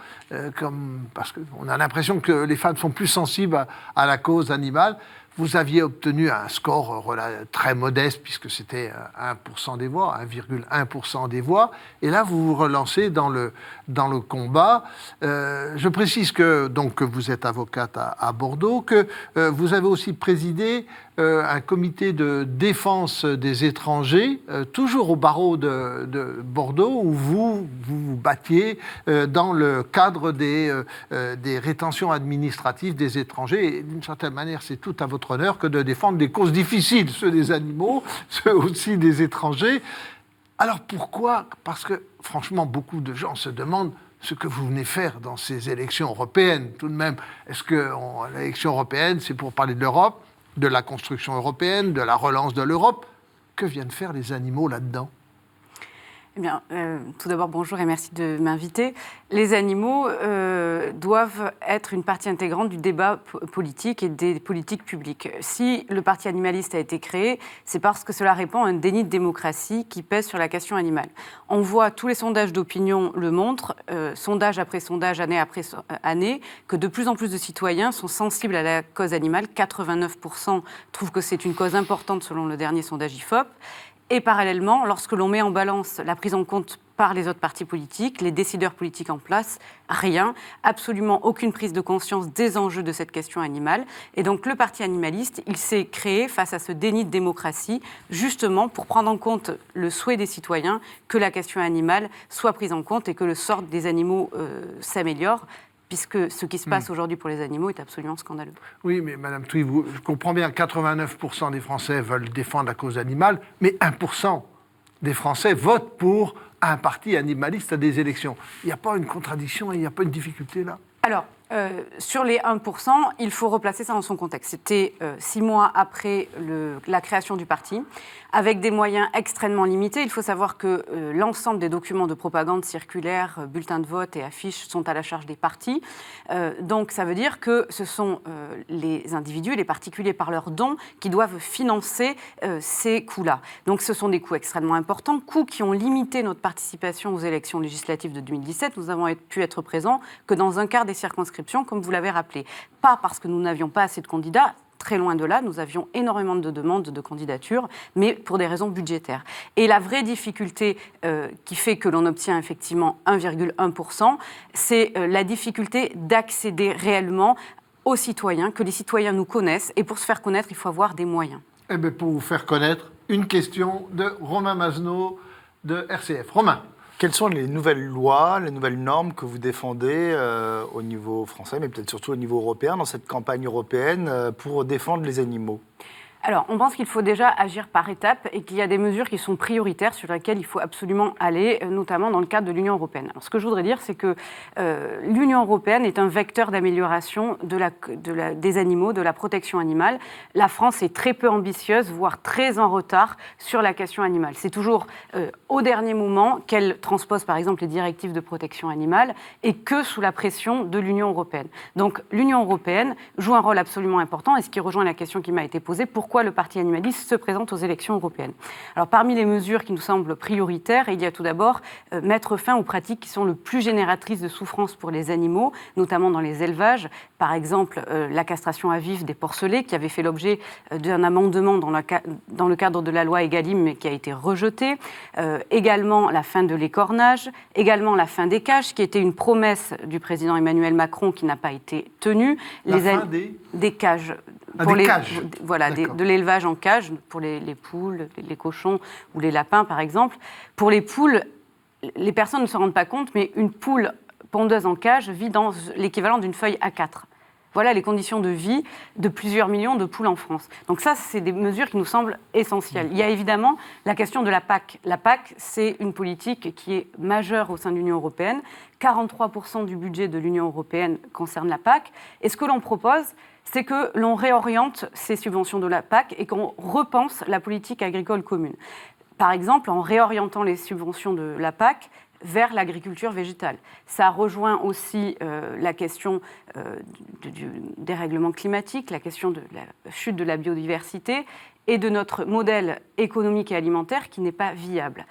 parce qu'on a l'impression que les femmes sont plus sensibles à la cause animale. Vous aviez obtenu un score très modeste, puisque c'était 1% des voix, 1,1% des voix. Et là, vous vous relancez dans le combat. Je précise que vous êtes avocate à Bordeaux, que vous avez aussi présidé un comité de défense des étrangers, toujours au barreau de Bordeaux, où vous vous battiez dans le cadre des rétentions administratives des étrangers. Et d'une certaine manière, c'est tout à votre honneur que de défendre des causes difficiles, ceux des animaux, ceux aussi des étrangers. Alors pourquoi ? Parce que franchement, beaucoup de gens se demandent ce que vous venez faire dans ces élections européennes. Tout de même, est-ce que l'élection européenne, c'est pour parler de l'Europe, de la construction européenne, de la relance de l'Europe ? Que viennent faire les animaux là-dedans ? Eh bien, tout d'abord, bonjour et merci de m'inviter. Les animaux doivent être une partie intégrante du débat politique et des politiques publiques. Si le parti animaliste a été créé, c'est parce que cela répond à un déni de démocratie qui pèse sur la question animale. On voit, tous les sondages d'opinion le montrent, sondage après sondage, année après année, que de plus en plus de citoyens sont sensibles à la cause animale. 89% trouvent que c'est une cause importante selon le dernier sondage IFOP. Et parallèlement, lorsque l'on met en balance la prise en compte par les autres partis politiques, les décideurs politiques en place, rien, absolument aucune prise de conscience des enjeux de cette question animale. Et donc le parti animaliste, il s'est créé face à ce déni de démocratie, justement pour prendre en compte le souhait des citoyens que la question animale soit prise en compte et que le sort des animaux s'améliore, puisque ce qui se passe aujourd'hui pour les animaux est absolument scandaleux. Oui, mais Madame Touy, je comprends bien, 89% des Français veulent défendre la cause animale, mais 1% des Français votent pour un parti animaliste à des élections. Il n'y a pas une contradiction, il n'y a pas une difficulté là ? Alors, sur les 1%, il faut replacer ça dans son contexte. C'était 6 mois après la création du parti, avec des moyens extrêmement limités. Il faut savoir que l'ensemble des documents de propagande, circulaires, bulletins de vote et affiches sont à la charge des partis. Donc ça veut dire que ce sont les individus, les particuliers par leurs dons, qui doivent financer ces coûts-là. Donc ce sont des coûts extrêmement importants, coûts qui ont limité notre participation aux élections législatives de 2017. Nous avons pu être présents que dans un quart des circonscriptions, comme vous l'avez rappelé. Pas parce que nous n'avions pas assez de candidats, très loin de là, nous avions énormément de demandes de candidature, mais pour des raisons budgétaires. Et la vraie difficulté qui fait que l'on obtient effectivement 1,1%, c'est la difficulté d'accéder réellement aux citoyens, que les citoyens nous connaissent, et pour se faire connaître, il faut avoir des moyens. Eh bien, pour vous faire connaître, une question de Romain Mazenot de RCF. Romain. Quelles sont les nouvelles lois, les nouvelles normes que vous défendez au niveau français, mais peut-être surtout au niveau européen, dans cette campagne européenne, pour défendre les animaux ? Alors, on pense qu'il faut déjà agir par étapes et qu'il y a des mesures qui sont prioritaires sur lesquelles il faut absolument aller, notamment dans le cadre de l'Union européenne. Alors, ce que je voudrais dire, c'est que l'Union européenne est un vecteur d'amélioration des animaux, de la protection animale. La France est très peu ambitieuse, voire très en retard sur la question animale. C'est toujours au dernier moment qu'elle transpose, par exemple, les directives de protection animale et que sous la pression de l'Union européenne. Donc, l'Union européenne joue un rôle absolument important et ce qui rejoint la question qui m'a été posée, pourquoi le Parti animaliste se présente aux élections européennes. Alors, parmi les mesures qui nous semblent prioritaires, il y a tout d'abord mettre fin aux pratiques qui sont le plus génératrices de souffrance pour les animaux, notamment dans les élevages. Par exemple, la castration à vif des porcelets, qui avait fait l'objet d'un amendement dans le cadre de la loi Egalim, mais qui a été rejeté. Également, la fin de l'écornage. Également, la fin des cages, qui était une promesse du président Emmanuel Macron qui n'a pas été tenue. Des cages. Cages. Voilà, de l'élevage en cage pour les poules, les cochons ou les lapins, par exemple. Pour les poules, les personnes ne se rendent pas compte, mais une poule pondeuse en cage vit dans l'équivalent d'une feuille A4. Voilà les conditions de vie de plusieurs millions de poules en France. Donc ça, c'est des mesures qui nous semblent essentielles. Il y a évidemment la question de la PAC. La PAC, c'est une politique qui est majeure au sein de l'Union européenne. 43% du budget de l'Union européenne concerne la PAC. Et ce que l'on propose, c'est que l'on réoriente ces subventions de la PAC et qu'on repense la politique agricole commune. Par exemple, en réorientant les subventions de la PAC vers l'agriculture végétale. Ça rejoint aussi la question du dérèglement climatique, la question de la chute de la biodiversité et de notre modèle économique et alimentaire qui n'est pas viable.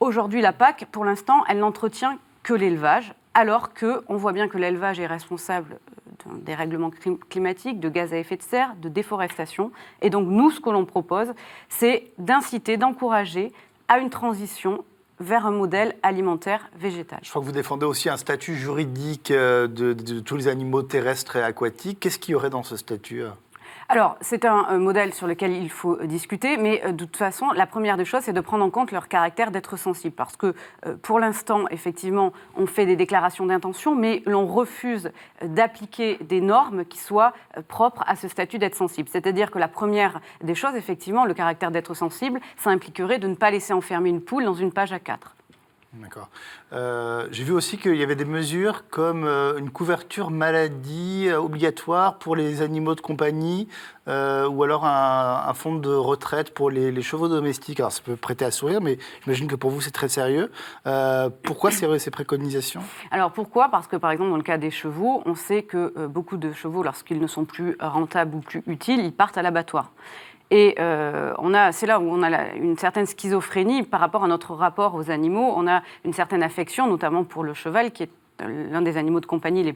Aujourd'hui, la PAC, pour l'instant, elle n'entretient que l'élevage, alors qu'on voit bien que l'élevage est responsable d'un dérèglement climatique, de gaz à effet de serre, de déforestation. Et donc, nous, ce que l'on propose, c'est d'inciter, d'encourager à une transition vers un modèle alimentaire végétal. Je crois que vous défendez aussi un statut juridique de tous les animaux terrestres et aquatiques. Qu'est-ce qu'il y aurait dans ce statut ? Alors, c'est un modèle sur lequel il faut discuter, mais de toute façon, la première des choses, c'est de prendre en compte leur caractère d'être sensible. Parce que, pour l'instant, effectivement, on fait des déclarations d'intention, mais l'on refuse d'appliquer des normes qui soient propres à ce statut d'être sensible. C'est-à-dire que la première des choses, effectivement, le caractère d'être sensible, ça impliquerait de ne pas laisser enfermer une poule dans une page A4. D'accord. J'ai vu aussi qu'il y avait des mesures comme une couverture maladie obligatoire pour les animaux de compagnie ou alors un fonds de retraite pour les chevaux domestiques. Alors ça peut prêter à sourire, mais j'imagine que pour vous c'est très sérieux. Pourquoi ces préconisations ? Alors pourquoi ? Parce que par exemple dans le cas des chevaux, on sait que beaucoup de chevaux, lorsqu'ils ne sont plus rentables ou plus utiles, ils partent à l'abattoir. Et c'est là où on a une certaine schizophrénie par rapport à notre rapport aux animaux. On a une certaine affection, notamment pour le cheval, qui est l'un des animaux de compagnie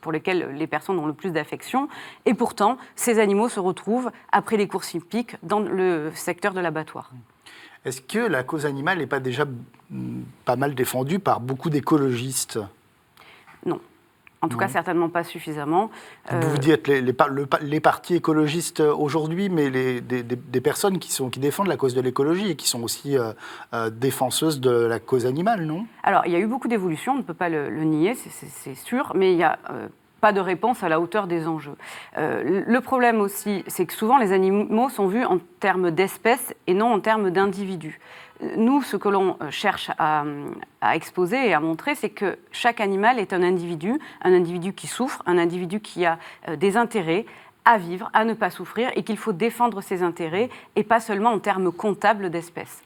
pour lesquels les personnes ont le plus d'affection. Et pourtant, ces animaux se retrouvent, après les courses hippiques, dans le secteur de l'abattoir. Est-ce que la cause animale n'est pas déjà pas mal défendue par beaucoup d'écologistes ? Non. En tout cas, certainement pas suffisamment. Vous dites les partis écologistes aujourd'hui, mais des personnes qui défendent la cause de l'écologie et qui sont aussi défenseuses de la cause animale, non ? Alors, il y a eu beaucoup d'évolutions, on ne peut pas le nier, c'est sûr, mais il y a pas de réponse à la hauteur des enjeux. Le problème aussi, c'est que souvent les animaux sont vus en termes d'espèces et non en termes d'individus. Nous, ce que l'on cherche à exposer et à montrer, c'est que chaque animal est un individu qui souffre, un individu qui a des intérêts à vivre, à ne pas souffrir, et qu'il faut défendre ses intérêts, et pas seulement en termes comptables d'espèces.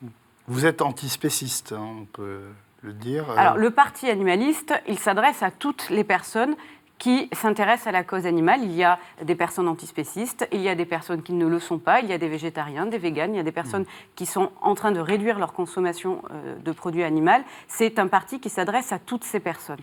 Vous êtes antispéciste, hein, on peut le dire. Alors, le parti animaliste, il s'adresse à toutes les personnes qui s'intéressent à la cause animale. Il y a des personnes antispécistes, il y a des personnes qui ne le sont pas, il y a des végétariens, des véganes, il y a des personnes qui sont en train de réduire leur consommation de produits animaux. C'est un parti qui s'adresse à toutes ces personnes.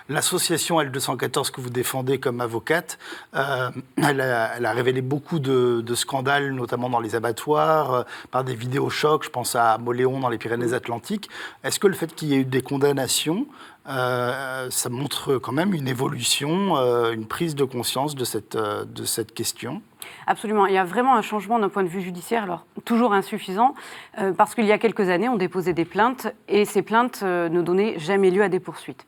L'association L214 que vous défendez comme avocate, elle a révélé beaucoup de scandales, notamment dans les abattoirs, par des vidéos chocs, je pense à Moléon dans les Pyrénées-Atlantiques. Est-ce que le fait qu'il y ait eu des condamnations, ça montre quand même une évolution, une prise de conscience de cette question? Absolument. Il y a vraiment un changement d'un point de vue judiciaire, alors toujours insuffisant, parce qu'il y a quelques années, on déposait des plaintes et ces plaintes ne donnaient jamais lieu à des poursuites.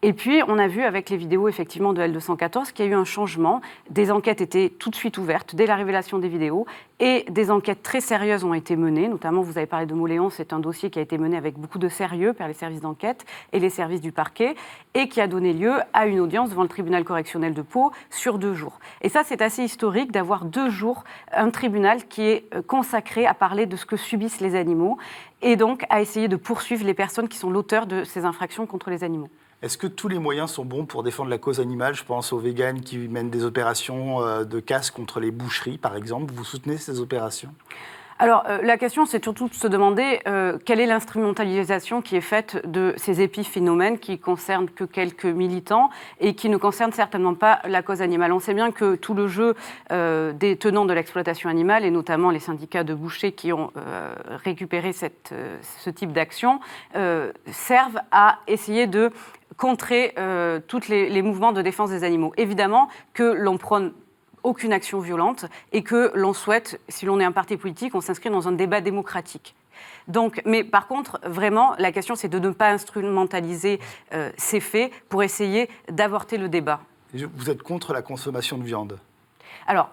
Et puis, on a vu avec les vidéos, effectivement, de L214 qu'il y a eu un changement. Des enquêtes étaient tout de suite ouvertes dès la révélation des vidéos et des enquêtes très sérieuses ont été menées. Notamment, vous avez parlé de Mauléon, c'est un dossier qui a été mené avec beaucoup de sérieux par les services d'enquête et les services du parquet et qui a donné lieu à une audience devant le tribunal correctionnel de Pau sur 2 jours. Et ça, c'est assez historique d'avoir 2 jours un tribunal qui est consacré à parler de ce que subissent les animaux et donc à essayer de poursuivre les personnes qui sont l'auteur de ces infractions contre les animaux. Est-ce que tous les moyens sont bons pour défendre la cause animale? Je pense aux véganes qui mènent des opérations de casse contre les boucheries, par exemple. Vous soutenez ces opérations? Alors, la question, c'est surtout de se demander quelle est l'instrumentalisation qui est faite de ces épiphénomènes qui concernent que quelques militants et qui ne concernent certainement pas la cause animale. On sait bien que tout le jeu des tenants de l'exploitation animale, et notamment les syndicats de bouchers qui ont récupéré ce type d'action, servent à essayer de contrer tous les mouvements de défense des animaux. Évidemment que l'on prône aucune action violente et que l'on souhaite, si l'on est un parti politique, on s'inscrit dans un débat démocratique. Donc, mais par contre, vraiment, la question, c'est de ne pas instrumentaliser ces faits pour essayer d'avorter le débat. Vous êtes contre la consommation de viande? Alors,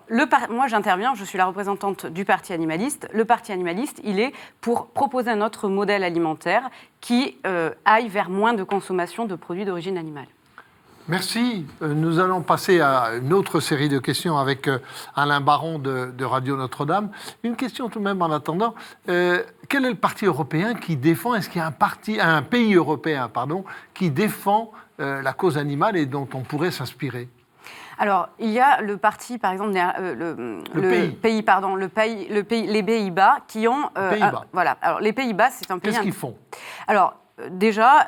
moi j'interviens, je suis la représentante du Parti animaliste. Le Parti animaliste, il est pour proposer un autre modèle alimentaire qui aille vers moins de consommation de produits d'origine animale. Merci. Nous allons passer à une autre série de questions avec Alain Baron de Radio Notre-Dame. Une question tout de même en attendant. Quel est le parti européen qui défend, est-ce qu'il y a un pays européen qui défend la cause animale et dont on pourrait s'inspirer? Alors, il y a le parti, par exemple, les Pays-Bas qui ont... voilà. Alors, les Pays-Bas, c'est un pays... Qu'est-ce qu'ils font? Alors, déjà,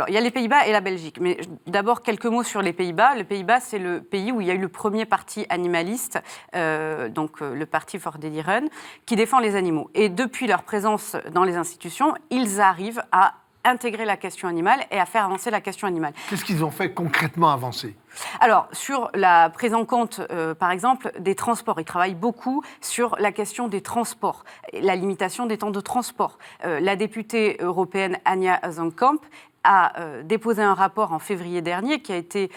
il y a les Pays-Bas et la Belgique. Mais d'abord, quelques mots sur les Pays-Bas. Les Pays-Bas, c'est le pays où il y a eu le premier parti animaliste, donc le parti For the Dieren, qui défend les animaux. Et depuis leur présence dans les institutions, ils arrivent à intégrer la question animale et à faire avancer la question animale. Qu'est-ce qu'ils ont fait concrètement avancer? Alors, sur la prise en compte, par exemple, des transports, ils travaillent beaucoup sur la question des transports, la limitation des temps de transport. La députée européenne Anja Hazekamp a déposé un rapport en février dernier qui a été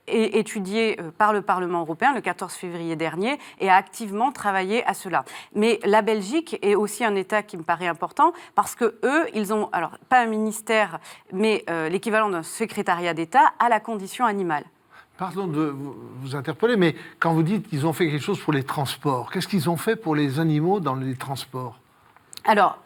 étudié par le Parlement européen le 14 février dernier et a activement travaillé à cela. Mais la Belgique est aussi un État qui me paraît important parce que eux, ils ont, alors pas un ministère, mais l'équivalent d'un secrétariat d'État à la condition animale. Pardon de vous interpeller, mais quand vous dites qu'ils ont fait quelque chose pour les transports, qu'est-ce qu'ils ont fait pour les animaux dans les transports? Alors,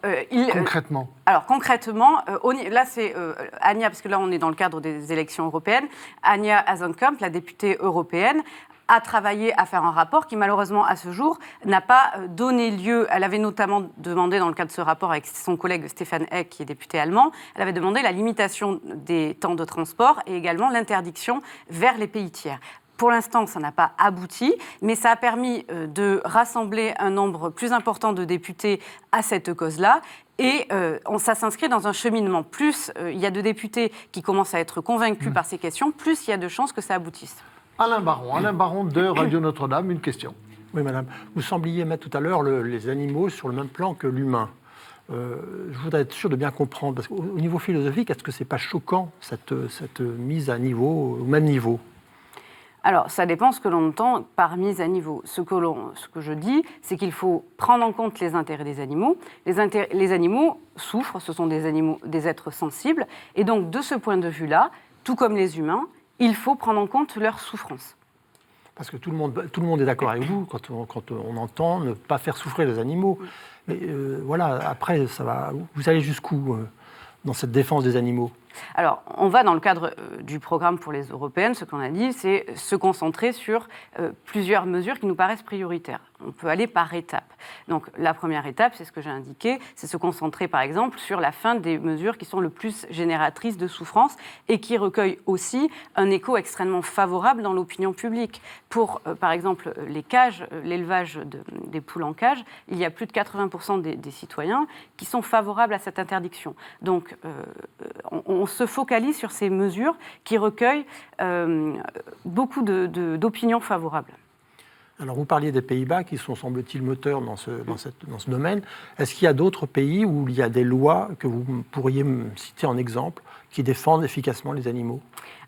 concrètement. Alors concrètement, là c'est Anja, parce que là on est dans le cadre des élections européennes, Anja Hazekamp, la députée européenne, a travaillé à faire un rapport qui malheureusement à ce jour n'a pas donné lieu. Elle avait notamment demandé dans le cadre de ce rapport avec son collègue Stefan Eck, qui est député allemand, elle avait demandé la limitation des temps de transport et également l'interdiction vers les pays tiers. Pour l'instant, ça n'a pas abouti, mais ça a permis de rassembler un nombre plus important de députés à cette cause-là. Et ça s'inscrit dans un cheminement. Plus il y a de députés qui commencent à être convaincus par ces questions, plus il y a de chances que ça aboutisse. Alain Baron de Radio Notre-Dame, une question. Oui, madame. Vous sembliez mettre tout à l'heure les animaux sur le même plan que l'humain. Je voudrais être sûr de bien comprendre, parce qu'au niveau philosophique, est-ce que ce n'est pas choquant, cette mise à niveau, au même niveau ? Alors, ça dépend ce que l'on entend par mise à niveau. Ce que je dis, c'est qu'il faut prendre en compte les intérêts des animaux. Les animaux souffrent, ce sont des êtres sensibles. Et donc, de ce point de vue-là, tout comme les humains, il faut prendre en compte leur souffrance. Parce que tout le monde est d'accord avec vous quand on entend ne pas faire souffrir les animaux. Mais voilà, après, ça va. Vous allez jusqu'où dans cette défense des animaux ? Alors, on va dans le cadre du programme pour les européennes, ce qu'on a dit, c'est se concentrer sur plusieurs mesures qui nous paraissent prioritaires. On peut aller par étapes. Donc, la première étape, c'est ce que j'ai indiqué, c'est se concentrer, par exemple, sur la fin des mesures qui sont le plus génératrices de souffrance et qui recueillent aussi un écho extrêmement favorable dans l'opinion publique. Pour, par exemple, les cages, l'élevage des poules en cage, il y a plus de 80% des citoyens qui sont favorables à cette interdiction. Donc, on se focalise sur ces mesures qui recueillent beaucoup d'opinions favorables. Alors, vous parliez des Pays-Bas qui sont, semble-t-il, moteurs dans ce domaine. Est-ce qu'il y a d'autres pays où il y a des lois que vous pourriez me citer en exemple qui défendent efficacement les animaux ?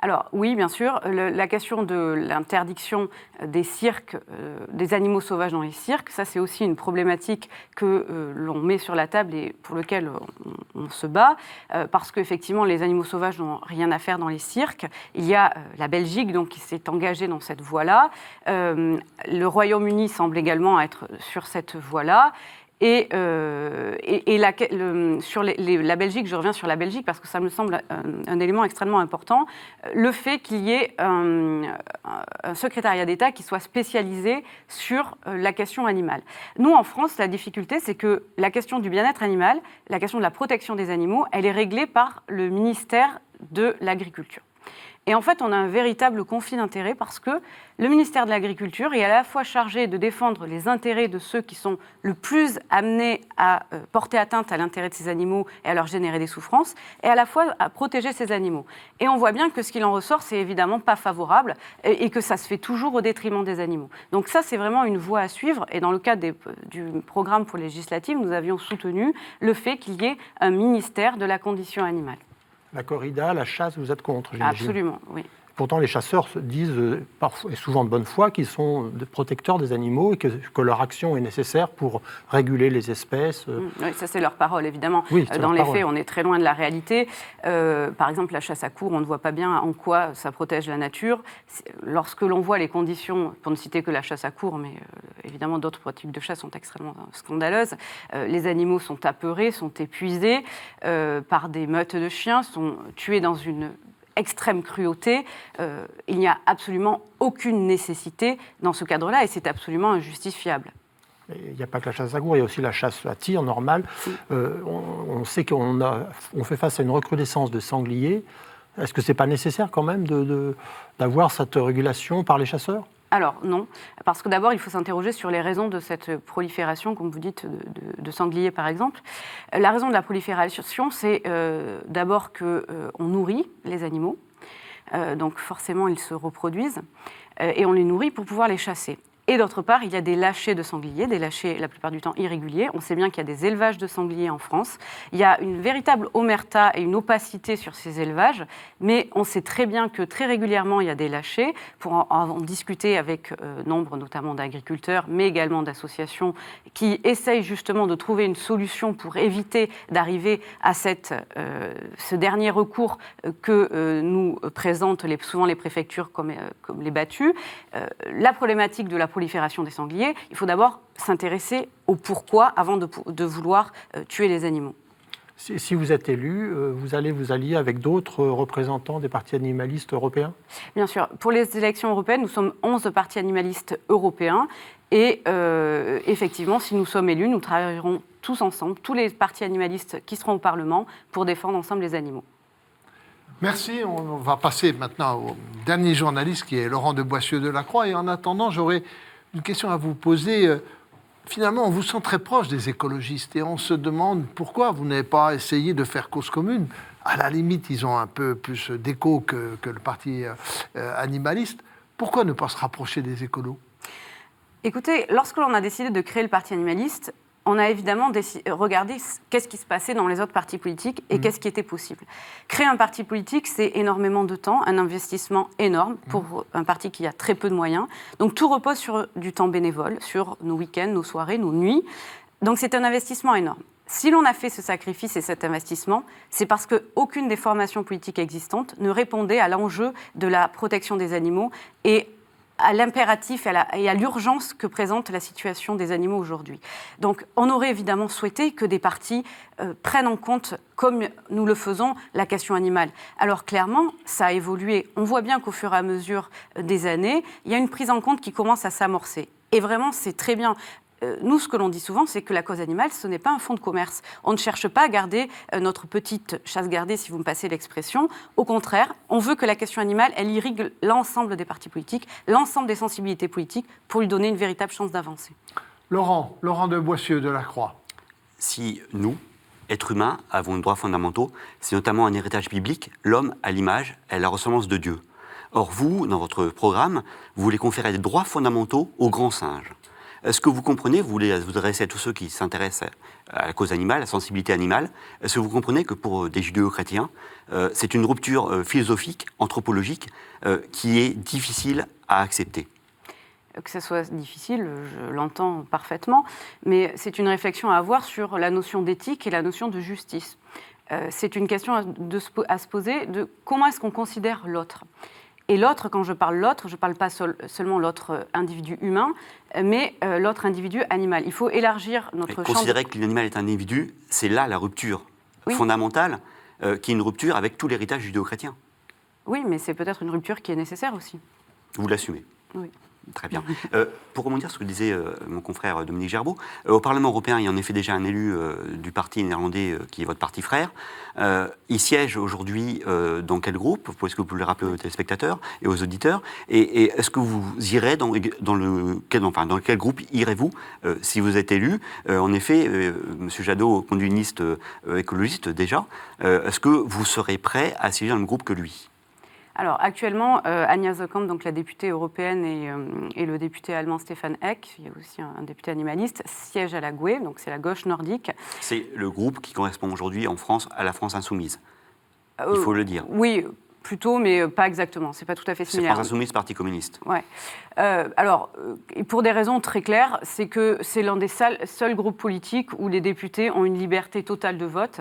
Alors oui, bien sûr, la question de l'interdiction des cirques, des animaux sauvages dans les cirques, ça c'est aussi une problématique que l'on met sur la table et pour laquelle on se bat, parce qu'effectivement les animaux sauvages n'ont rien à faire dans les cirques. Il y a la Belgique donc, qui s'est engagée dans cette voie-là. Le Royaume-Uni semble également être sur cette voie-là. Sur la Belgique, je reviens sur la Belgique parce que ça me semble un élément extrêmement important, le fait qu'il y ait un secrétariat d'État qui soit spécialisé sur la question animale. Nous, en France, la difficulté, c'est que la question du bien-être animal, la question de la protection des animaux, elle est réglée par le ministère de l'Agriculture. Et en fait, on a un véritable conflit d'intérêts parce que le ministère de l'Agriculture est à la fois chargé de défendre les intérêts de ceux qui sont le plus amenés à porter atteinte à l'intérêt de ces animaux et à leur générer des souffrances, et à la fois à protéger ces animaux. Et on voit bien que ce qu'il en ressort, c'est évidemment pas favorable et que ça se fait toujours au détriment des animaux. Donc ça, c'est vraiment une voie à suivre. Et dans le cadre du programme pour les législatives, nous avions soutenu le fait qu'il y ait un ministère de la condition animale. La corrida, la chasse, vous êtes contre, j'imagine. Absolument, oui. Pourtant, les chasseurs se disent, parfois, et souvent de bonne foi, qu'ils sont des protecteurs des animaux et que leur action est nécessaire pour réguler les espèces. Oui, ça c'est leur parole, évidemment. Oui, dans les faits, on est très loin de la réalité. Par exemple, la chasse à courre, on ne voit pas bien en quoi ça protège la nature. Lorsque l'on voit les conditions, pour ne citer que la chasse à courre, mais évidemment d'autres pratiques de chasse sont extrêmement scandaleuses, les animaux sont apeurés, sont épuisés par des meutes de chiens, sont tués dans une extrême cruauté, il n'y a absolument aucune nécessité dans ce cadre-là et c'est absolument injustifiable. Il n'y a pas que la chasse à courre, il y a aussi la chasse à tir normale. On sait qu'on fait face à une recrudescence de sangliers. Est-ce que ce n'est pas nécessaire quand même d'avoir cette régulation par les chasseurs ? Alors non, parce que d'abord il faut s'interroger sur les raisons de cette prolifération, comme vous dites, de sangliers par exemple. La raison de la prolifération, c'est d'abord qu'on nourrit les animaux, donc forcément ils se reproduisent, et on les nourrit pour pouvoir les chasser. Et d'autre part, il y a des lâchers de sangliers, des lâchers la plupart du temps irréguliers. On sait bien qu'il y a des élevages de sangliers en France. Il y a une véritable omerta et une opacité sur ces élevages, mais on sait très bien que très régulièrement, il y a des lâchers. Pour en discuter avec nombre notamment d'agriculteurs, mais également d'associations qui essayent justement de trouver une solution pour éviter d'arriver à ce dernier recours que nous présentent souvent les préfectures comme les battues. La problématique de la prolifération des sangliers, il faut d'abord s'intéresser au pourquoi avant de vouloir tuer les animaux. Si vous êtes élu, vous allez vous allier avec d'autres représentants des partis animalistes européens ? Bien sûr. Pour les élections européennes, nous sommes 11 partis animalistes européens et effectivement, si nous sommes élus, nous travaillerons tous ensemble, tous les partis animalistes qui seront au Parlement, pour défendre ensemble les animaux. Merci. On va passer maintenant au dernier journaliste qui est Laurent de Boissieu de la Croix. Et en attendant, j'aurais une question à vous poser. Finalement, on vous sent très proche des écologistes et on se demande pourquoi vous n'avez pas essayé de faire cause commune. À la limite, ils ont un peu plus d'écho que le parti animaliste. Pourquoi ne pas se rapprocher des écolos ? Écoutez, lorsque l'on a décidé de créer le parti animaliste, on a évidemment regardé qu'est-ce qui se passait dans les autres partis politiques et qu'est-ce qui était possible. Créer un parti politique, c'est énormément de temps, un investissement énorme pour un parti qui a très peu de moyens. Donc tout repose sur du temps bénévole, sur nos week-ends, nos soirées, nos nuits. Donc c'est un investissement énorme. Si l'on a fait ce sacrifice et cet investissement, c'est parce qu'aucune des formations politiques existantes ne répondait à l'enjeu de la protection des animaux et à l'impératif et à l'urgence que présente la situation des animaux aujourd'hui. Donc on aurait évidemment souhaité que des partis prennent en compte, comme nous le faisons, la question animale. Alors clairement, ça a évolué. On voit bien qu'au fur et à mesure des années, il y a une prise en compte qui commence à s'amorcer. Et vraiment, c'est très bien. Nous, ce que l'on dit souvent, c'est que la cause animale, ce n'est pas un fonds de commerce. On ne cherche pas à garder notre petite chasse gardée, si vous me passez l'expression. Au contraire, on veut que la question animale, elle irrigue l'ensemble des partis politiques, l'ensemble des sensibilités politiques, pour lui donner une véritable chance d'avancer. Laurent de Boissieu de la Croix. Si nous, êtres humains, avons des droits fondamentaux, c'est notamment un héritage biblique. L'homme a l'image et la ressemblance de Dieu. Or, vous, dans votre programme, vous voulez conférer des droits fondamentaux aux grands singes. Est-ce que vous comprenez, vous voulez vous adresser à tous ceux qui s'intéressent à la cause animale, à la sensibilité animale, est-ce que vous comprenez que pour des judéo-chrétiens, c'est une rupture philosophique, anthropologique, qui est difficile à accepter? Que ça soit difficile, je l'entends parfaitement, mais c'est une réflexion à avoir sur la notion d'éthique et la notion de justice. C'est une question à se poser de comment est-ce qu'on considère l'autre. Et l'autre, quand je parle l'autre, je ne parle pas seulement l'autre individu humain, mais l'autre individu animal. Il faut élargir notre champ. Considérer que l'animal est un individu, c'est là la rupture fondamentale, qui est une rupture avec tout l'héritage judéo-chrétien. Oui, mais c'est peut-être une rupture qui est nécessaire aussi. Vous l'assumez? Oui. Très bien. Pour rebondir sur ce que disait mon confrère Dominique Gerbeau, au Parlement européen, il y a en effet déjà un élu du parti néerlandais qui est votre parti frère. Il siège aujourd'hui dans quel groupe? Est-ce que vous pouvez le rappeler aux téléspectateurs et aux auditeurs? Et est-ce que vous irez dans quel groupe irez-vous si vous êtes élu? En effet, M. Jadot conduit une liste écologiste déjà. Est-ce que vous serez prêt à siéger dans le groupe que lui? Alors actuellement, Anja Zokamp, donc la députée européenne, et le député allemand Stefan Eck, il y a aussi un député animaliste, siègent à la GUE, donc c'est la gauche nordique. C'est le groupe qui correspond aujourd'hui en France à la France insoumise. Il faut le dire. Oui, plutôt, mais pas exactement. C'est pas tout à fait similaire. C'est France insoumise, Parti communiste. Ouais. Alors, pour des raisons très claires, c'est que c'est l'un des seuls groupes politiques où les députés ont une liberté totale de vote.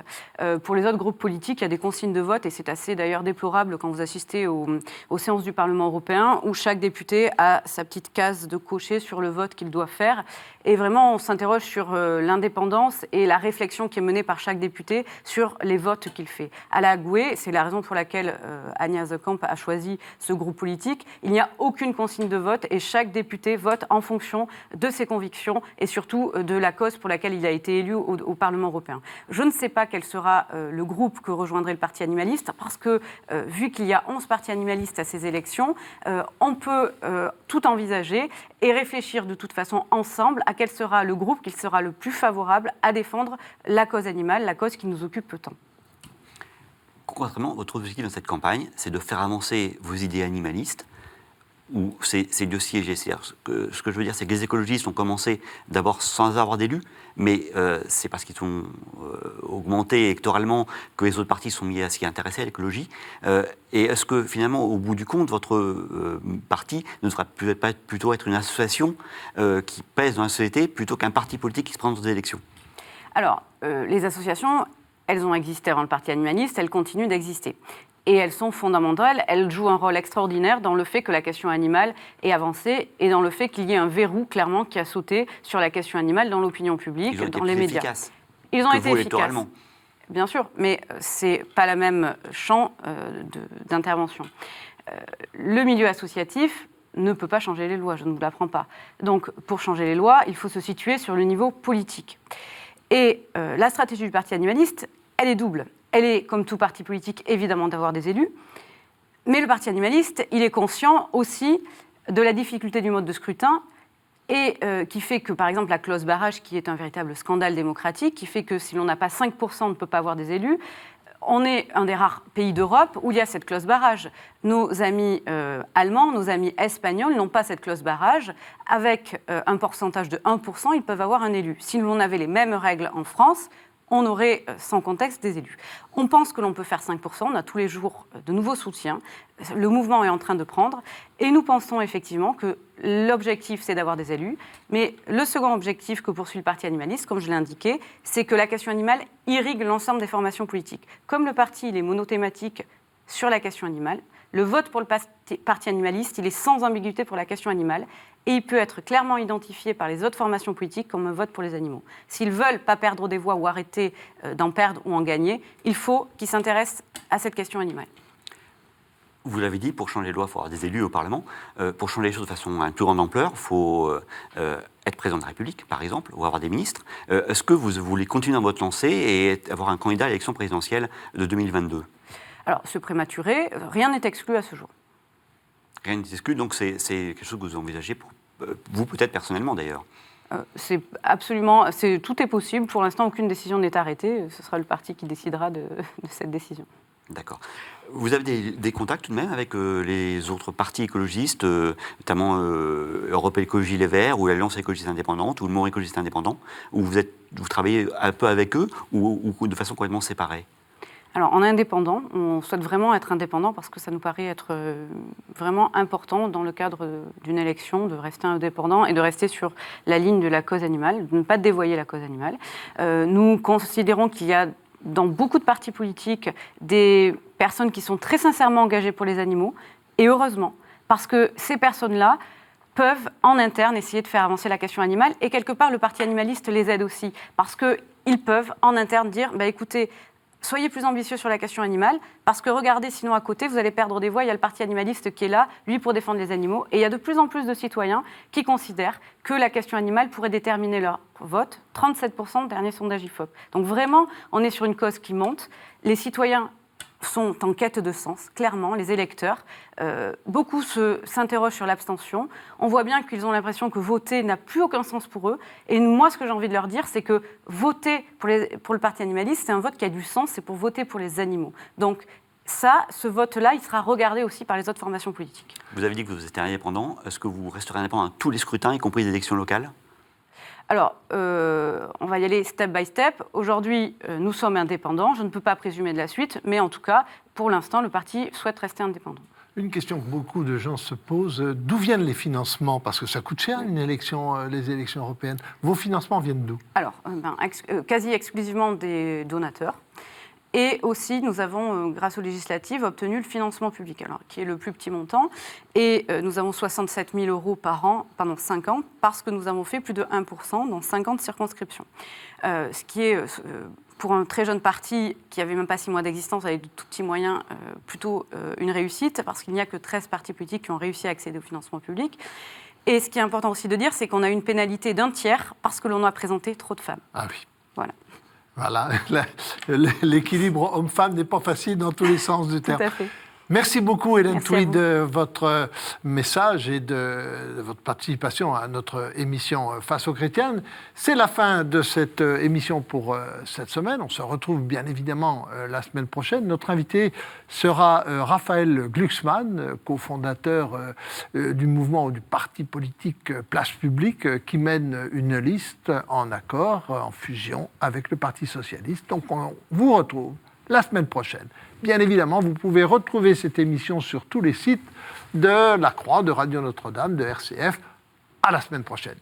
Pour les autres groupes politiques, il y a des consignes de vote, et c'est assez d'ailleurs déplorable quand vous assistez aux séances du Parlement européen, où chaque député a sa petite case de cocher sur le vote qu'il doit faire. Et vraiment, on s'interroge sur l'indépendance et la réflexion qui est menée par chaque député sur les votes qu'il fait. À la GUE, c'est la raison pour laquelle Anja Zokamp a choisi ce groupe politique, il n'y a aucune consigne de vote et chaque député vote en fonction de ses convictions et surtout de la cause pour laquelle il a été élu au Parlement européen. Je ne sais pas quel sera le groupe que rejoindrait le Parti animaliste parce que, vu qu'il y a 11 partis animalistes à ces élections, on peut tout envisager et réfléchir de toute façon ensemble à quel sera le groupe qui sera le plus favorable à défendre la cause animale, la cause qui nous occupe tant. Concrètement, votre objectif dans cette campagne, c'est de faire avancer vos idées animalistes, ou c'est de siéger. Ce que je veux dire, c'est que les écologistes ont commencé d'abord sans avoir d'élus, mais c'est parce qu'ils sont augmentés électoralement que les autres partis sont mis à s'y intéresser à l'écologie. Et est-ce que finalement, au bout du compte, votre parti ne devrait peut-être pas plutôt être une association qui pèse dans la société plutôt qu'un parti politique qui se présente aux élections? Alors, les associations, elles ont existé avant le Parti animaliste, elles continuent d'exister. Et elles sont fondamentales, elles jouent un rôle extraordinaire dans le fait que la question animale est avancée et dans le fait qu'il y ait un verrou, clairement, qui a sauté sur la question animale dans l'opinion publique, dans les médias. Ils ont été efficaces. Bien sûr, mais ce n'est pas le même champ d'intervention. Le milieu associatif ne peut pas changer les lois, je ne vous l'apprends pas. Donc, pour changer les lois, il faut se situer sur le niveau politique. Et la stratégie du Parti animaliste, elle est double. Elle est, comme tout parti politique, évidemment d'avoir des élus. Mais le Parti animaliste, il est conscient aussi de la difficulté du mode de scrutin et qui fait que, par exemple, la clause barrage, qui est un véritable scandale démocratique, qui fait que si l'on n'a pas 5%, on ne peut pas avoir des élus. On est un des rares pays d'Europe où il y a cette clause barrage. Nos amis allemands, nos amis espagnols n'ont pas cette clause barrage. Avec un pourcentage de 1%, ils peuvent avoir un élu. Si l'on avait les mêmes règles en France, on aurait sans contexte des élus. On pense que l'on peut faire 5%, on a tous les jours de nouveaux soutiens, le mouvement est en train de prendre, et nous pensons effectivement que l'objectif c'est d'avoir des élus, mais le second objectif que poursuit le Parti animaliste, comme je l'ai indiqué, c'est que la question animale irrigue l'ensemble des formations politiques. Comme le parti il est monothématique sur la question animale, le vote pour le Parti animaliste, il est sans ambiguïté pour la question animale, et il peut être clairement identifié par les autres formations politiques comme un vote pour les animaux. S'ils ne veulent pas perdre des voix ou arrêter d'en perdre ou en gagner, il faut qu'ils s'intéressent à cette question animale. Vous l'avez dit, pour changer les lois, il faut avoir des élus au Parlement. Pour changer les choses de façon à une plus grande ampleur, il faut être président de la République, par exemple, ou avoir des ministres. Est-ce que vous voulez continuer dans votre lancée et avoir un candidat à l'élection présidentielle de 2022 ? Alors, se prématurer, rien n'est exclu à ce jour. Rien n'est exclu, donc c'est quelque chose que vous envisagez, pour vous peut-être personnellement d'ailleurs. C'est absolument, tout est possible. Pour l'instant, aucune décision n'est arrêtée. Ce sera le parti qui décidera de cette décision. D'accord. Vous avez des contacts tout de même avec les autres partis écologistes, notamment Europe Écologie Les Verts ou l'Alliance écologiste indépendante ou le Mouvement écologiste indépendant, où vous travaillez un peu avec eux ou de façon complètement séparée? Alors, en indépendant, on souhaite vraiment être indépendant parce que ça nous paraît être vraiment important dans le cadre d'une élection de rester indépendant et de rester sur la ligne de la cause animale, de ne pas dévoyer la cause animale. Nous considérons qu'il y a dans beaucoup de partis politiques des personnes qui sont très sincèrement engagées pour les animaux, et heureusement, parce que ces personnes-là peuvent en interne essayer de faire avancer la question animale, et quelque part le parti animaliste les aide aussi, parce qu'ils peuvent en interne dire, écoutez, soyez plus ambitieux sur la question animale, parce que regardez, sinon à côté, vous allez perdre des voix. Il y a le parti animaliste qui est là, lui, pour défendre les animaux. Et il y a de plus en plus de citoyens qui considèrent que la question animale pourrait déterminer leur vote. 37% dernier sondage IFOP. Donc vraiment, on est sur une cause qui monte. Les citoyens sont en quête de sens, clairement, les électeurs. Beaucoup s'interrogent sur l'abstention. On voit bien qu'ils ont l'impression que voter n'a plus aucun sens pour eux. Et moi, ce que j'ai envie de leur dire, c'est que voter pour le parti animaliste, c'est un vote qui a du sens, c'est pour voter pour les animaux. Donc ce vote-là, il sera regardé aussi par les autres formations politiques. Vous avez dit que vous étiez indépendant. Est-ce que vous resterez indépendant à tous les scrutins, y compris les élections locales? Alors, on va y aller step by step. Aujourd'hui, nous sommes indépendants. Je ne peux pas présumer de la suite, mais en tout cas, pour l'instant, le parti souhaite rester indépendant. Une question que beaucoup de gens se posent, d'où viennent les financements? Parce que ça coûte cher, les élections européennes. Vos financements viennent d'où? Alors, quasi exclusivement des donateurs. Et aussi, nous avons, grâce aux législatives, obtenu le financement public, alors, qui est le plus petit montant. Et nous avons 67 000 € par an pendant 5 ans, parce que nous avons fait plus de 1% dans 50 circonscriptions. Ce qui est, pour un très jeune parti qui n'avait même pas 6 mois d'existence, avec de tout petits moyens, plutôt une réussite, parce qu'il n'y a que 13 partis politiques qui ont réussi à accéder au financement public. Et ce qui est important aussi de dire, c'est qu'on a une pénalité d'1 tiers parce que l'on a présenté trop de femmes. Ah oui. Voilà. Voilà, l'équilibre homme-femme n'est pas facile dans tous les sens du terme. Tout à fait. Merci beaucoup, Hélène Touy, vous. de votre message et de votre participation à notre émission Face aux chrétiennes. C'est la fin de cette émission pour cette semaine. On se retrouve bien évidemment la semaine prochaine. Notre invité sera Raphaël Glucksmann, cofondateur du mouvement ou du parti politique Place Publique, qui mène une liste en accord, en fusion avec le Parti socialiste. Donc on vous retrouve la semaine prochaine. Bien évidemment, vous pouvez retrouver cette émission sur tous les sites de La Croix, de Radio Notre-Dame, de RCF. À la semaine prochaine.